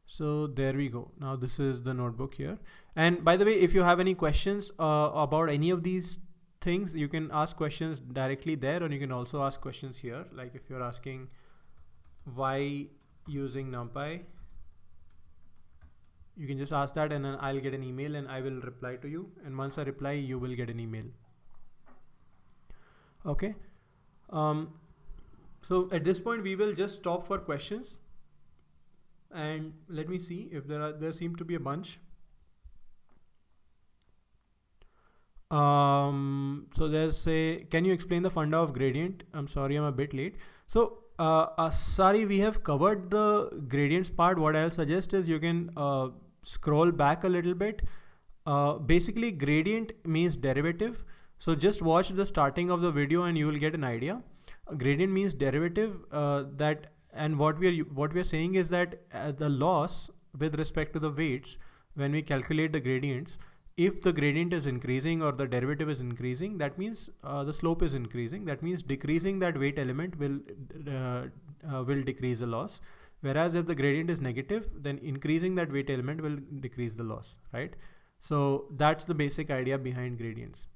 So there we go. Now this is the notebook here. And by the way, if you have any questions about any of these things, you can ask questions directly there, or you can also ask questions here. Like if you're asking why using NumPy, you can just ask that, and then I'll get an email and I will reply to you. And once I reply, you will get an email. Okay. So at this point, we will just stop for questions. And let me see if there seem to be a bunch. So there's can you explain the funda of gradient? I'm sorry, I'm a bit late. So sorry, we have covered the gradients part. What I'll suggest is you can scroll back a little bit. Basically, gradient means derivative. So just watch the starting of the video and you will get an idea. Gradient means derivative and what we are saying is that the loss with respect to the weights, when we calculate the gradients, if the gradient is increasing or the derivative is increasing, that means the slope is increasing. That means decreasing that weight element will decrease the loss. Whereas if the gradient is negative, then increasing that weight element will decrease the loss, right? So that's the basic idea behind gradients.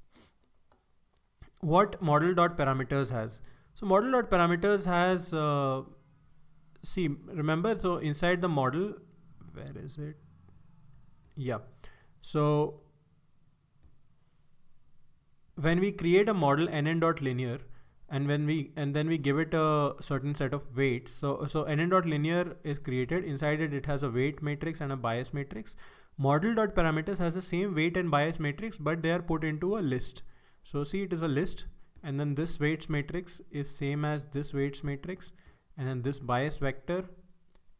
What model.parameters has? So model.parameters has, see, remember, so inside the model, where is it? Yeah. So when we create a model nn.linear, and then we give it a certain set of weights. So nn.linear is created. Inside it has a weight matrix and a bias matrix. Model.parameters has the same weight and bias matrix, but they are put into a list. So see, it is a list, and then this weights matrix is same as this weights matrix, and then this bias vector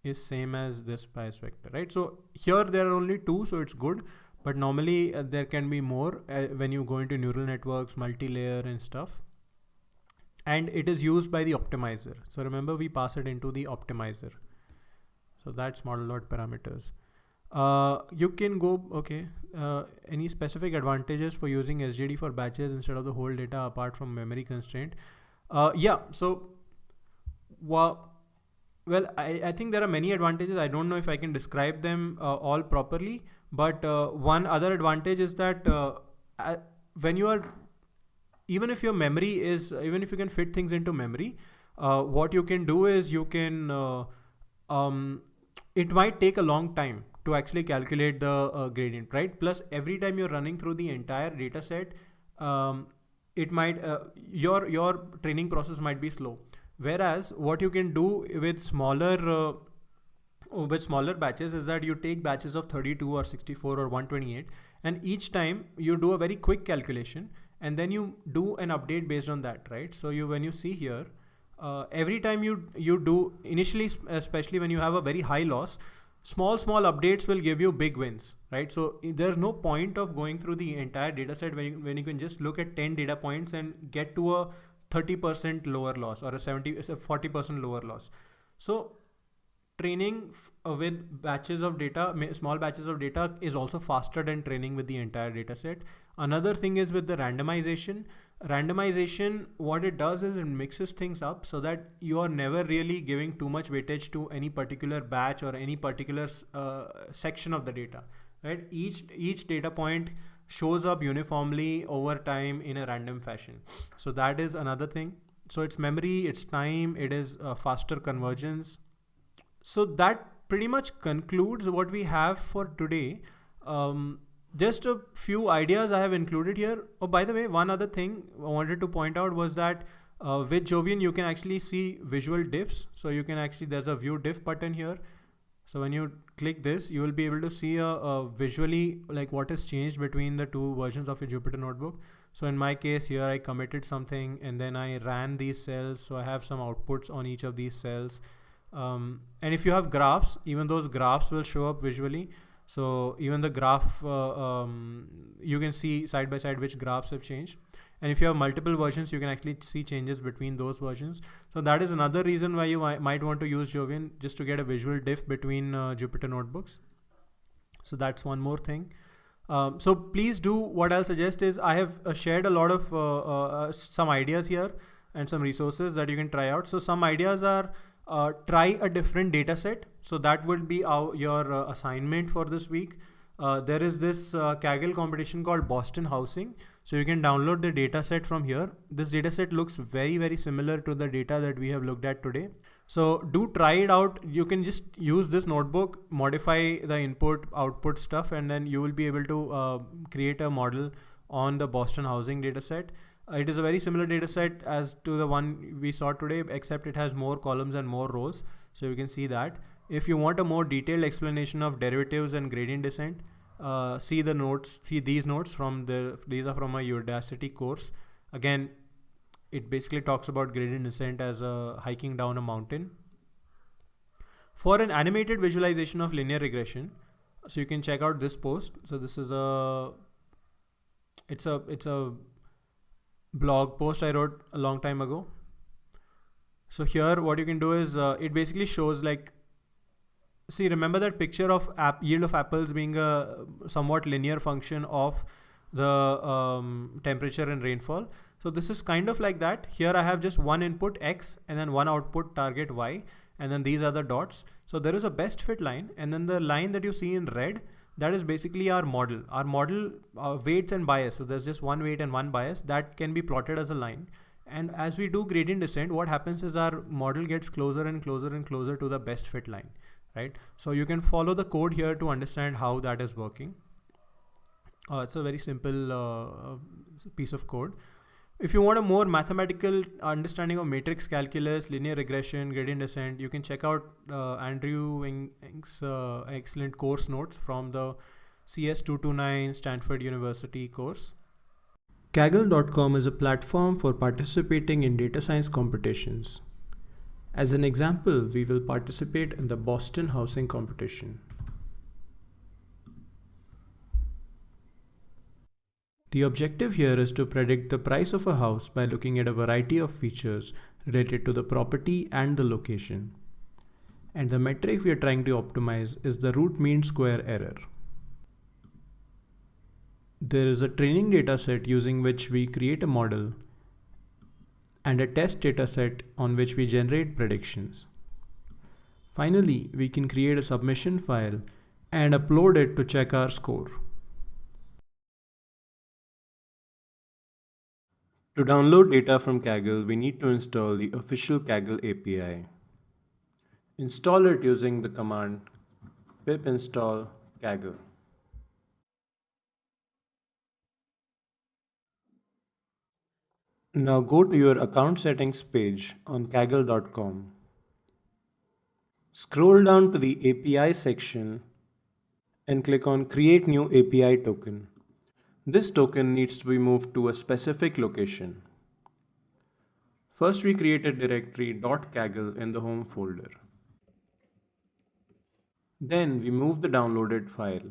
is same as this bias vector, right? So here there are only two, so it's good. But normally there can be more when you go into neural networks, multi-layer and stuff. And it is used by the optimizer. So remember, we pass it into the optimizer. So that's model.parameters. You can go, okay. Any specific advantages for using SGD for batches instead of the whole data apart from memory constraint? Yeah, so, well, I think there are many advantages. I don't know if I can describe them all properly, but one other advantage is that when you are, even if your memory is, even if you can fit things into memory, what you can do is you can, it might take a long time to actually calculate the gradient, right? Plus every time you're running through the entire data set, it might, your training process might be slow. Whereas what you can do with smaller batches is that you take batches of 32 or 64 or 128, and each time you do a very quick calculation, and then you do an update based on that, right? So when you see here, every time you do initially, especially when you have a very high loss, small updates will give you big wins, right? So there's no point of going through the entire data set when you can just look at 10 data points and get to a 30% lower loss or a 40% lower loss. So training with batches of data, small batches of data, is also faster than training with the entire data set. Another thing is with the randomization. Randomization, what it does is it mixes things up so that you are never really giving too much weightage to any particular batch or any particular section of the data, right? Each data point shows up uniformly over time in a random fashion. So that is another thing. So it's memory, it's time, it is faster convergence. So that pretty much concludes what we have for today. Just a few ideas I have included here. Oh, by the way, one other thing I wanted to point out was that with Jovian, you can actually see visual diffs. So you can actually, there's a view diff button here. So when you click this, you will be able to see visually like what has changed between the two versions of your Jupyter notebook. So in my case here, I committed something and then I ran these cells. So I have some outputs on each of these cells. And if you have graphs, even those graphs will show up visually. So even the graph, you can see side by side which graphs have changed. And if you have multiple versions, you can actually see changes between those versions. So that is another reason why you might want to use Jovian, just to get a visual diff between Jupyter notebooks. So that's one more thing. So please do, what I'll suggest is I have shared a lot of some ideas here and some resources that you can try out. So some ideas are try a different data set. So that would be your assignment for this week. There is this Kaggle competition called Boston Housing. So you can download the data set from here. This data set looks very, very similar to the data that we have looked at today. So do try it out. You can just use this notebook, modify the input output stuff, and then you will be able to create a model on the Boston Housing data set. It is a very similar data set as to the one we saw today, except it has more columns and more rows. So you can see that. If you want a more detailed explanation of derivatives and gradient descent, see the notes, see these notes these are from a Udacity course. Again, it basically talks about gradient descent as hiking down a mountain. For an animated visualization of linear regression, so you can check out this post. So this is it's a blog post I wrote a long time ago. So here what you can do is it basically shows like See, remember that picture of yield of apples being a somewhat linear function of the temperature and rainfall. So this is kind of like that. Here I have just one input X and then one output target Y, and then these are the dots. So there is a best fit line, and then the line that you see in red, that is basically our model. Our model weights and bias. So there's just one weight and one bias that can be plotted as a line. And as we do gradient descent, what happens is our model gets closer and closer and closer to the best fit line, right? So you can follow the code here to understand how that is working. It's a very simple piece of code. If you want a more mathematical understanding of matrix calculus, linear regression, gradient descent, you can check out Andrew Ng's excellent course notes from the CS229 Stanford University course. Kaggle.com is a platform for participating in data science competitions. As an example, we will participate in the Boston housing competition. The objective here is to predict the price of a house by looking at a variety of features related to the property and the location. And the metric we are trying to optimize is the root mean square error. There is a training data set using which we create a model and a test data set on which we generate predictions. Finally, we can create a submission file and upload it to check our score. To download data from Kaggle, we need to install the official Kaggle API. Install it using the command pip install Kaggle. Now go to your account settings page on kaggle.com. Scroll down to the API section and click on Create New API Token. This token needs to be moved to a specific location. First, we create a directory .kaggle in the home folder. Then we move the downloaded file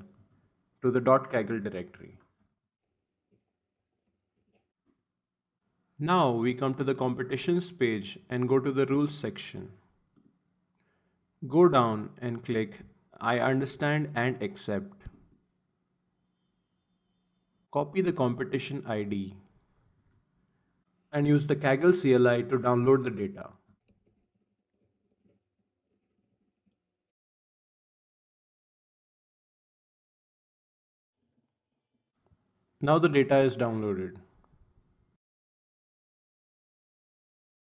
to the .kaggle directory. Now we come to the competitions page and go to the rules section. Go down and click I understand and accept. Copy the competition ID and use the Kaggle CLI to download the data. Now the data is downloaded.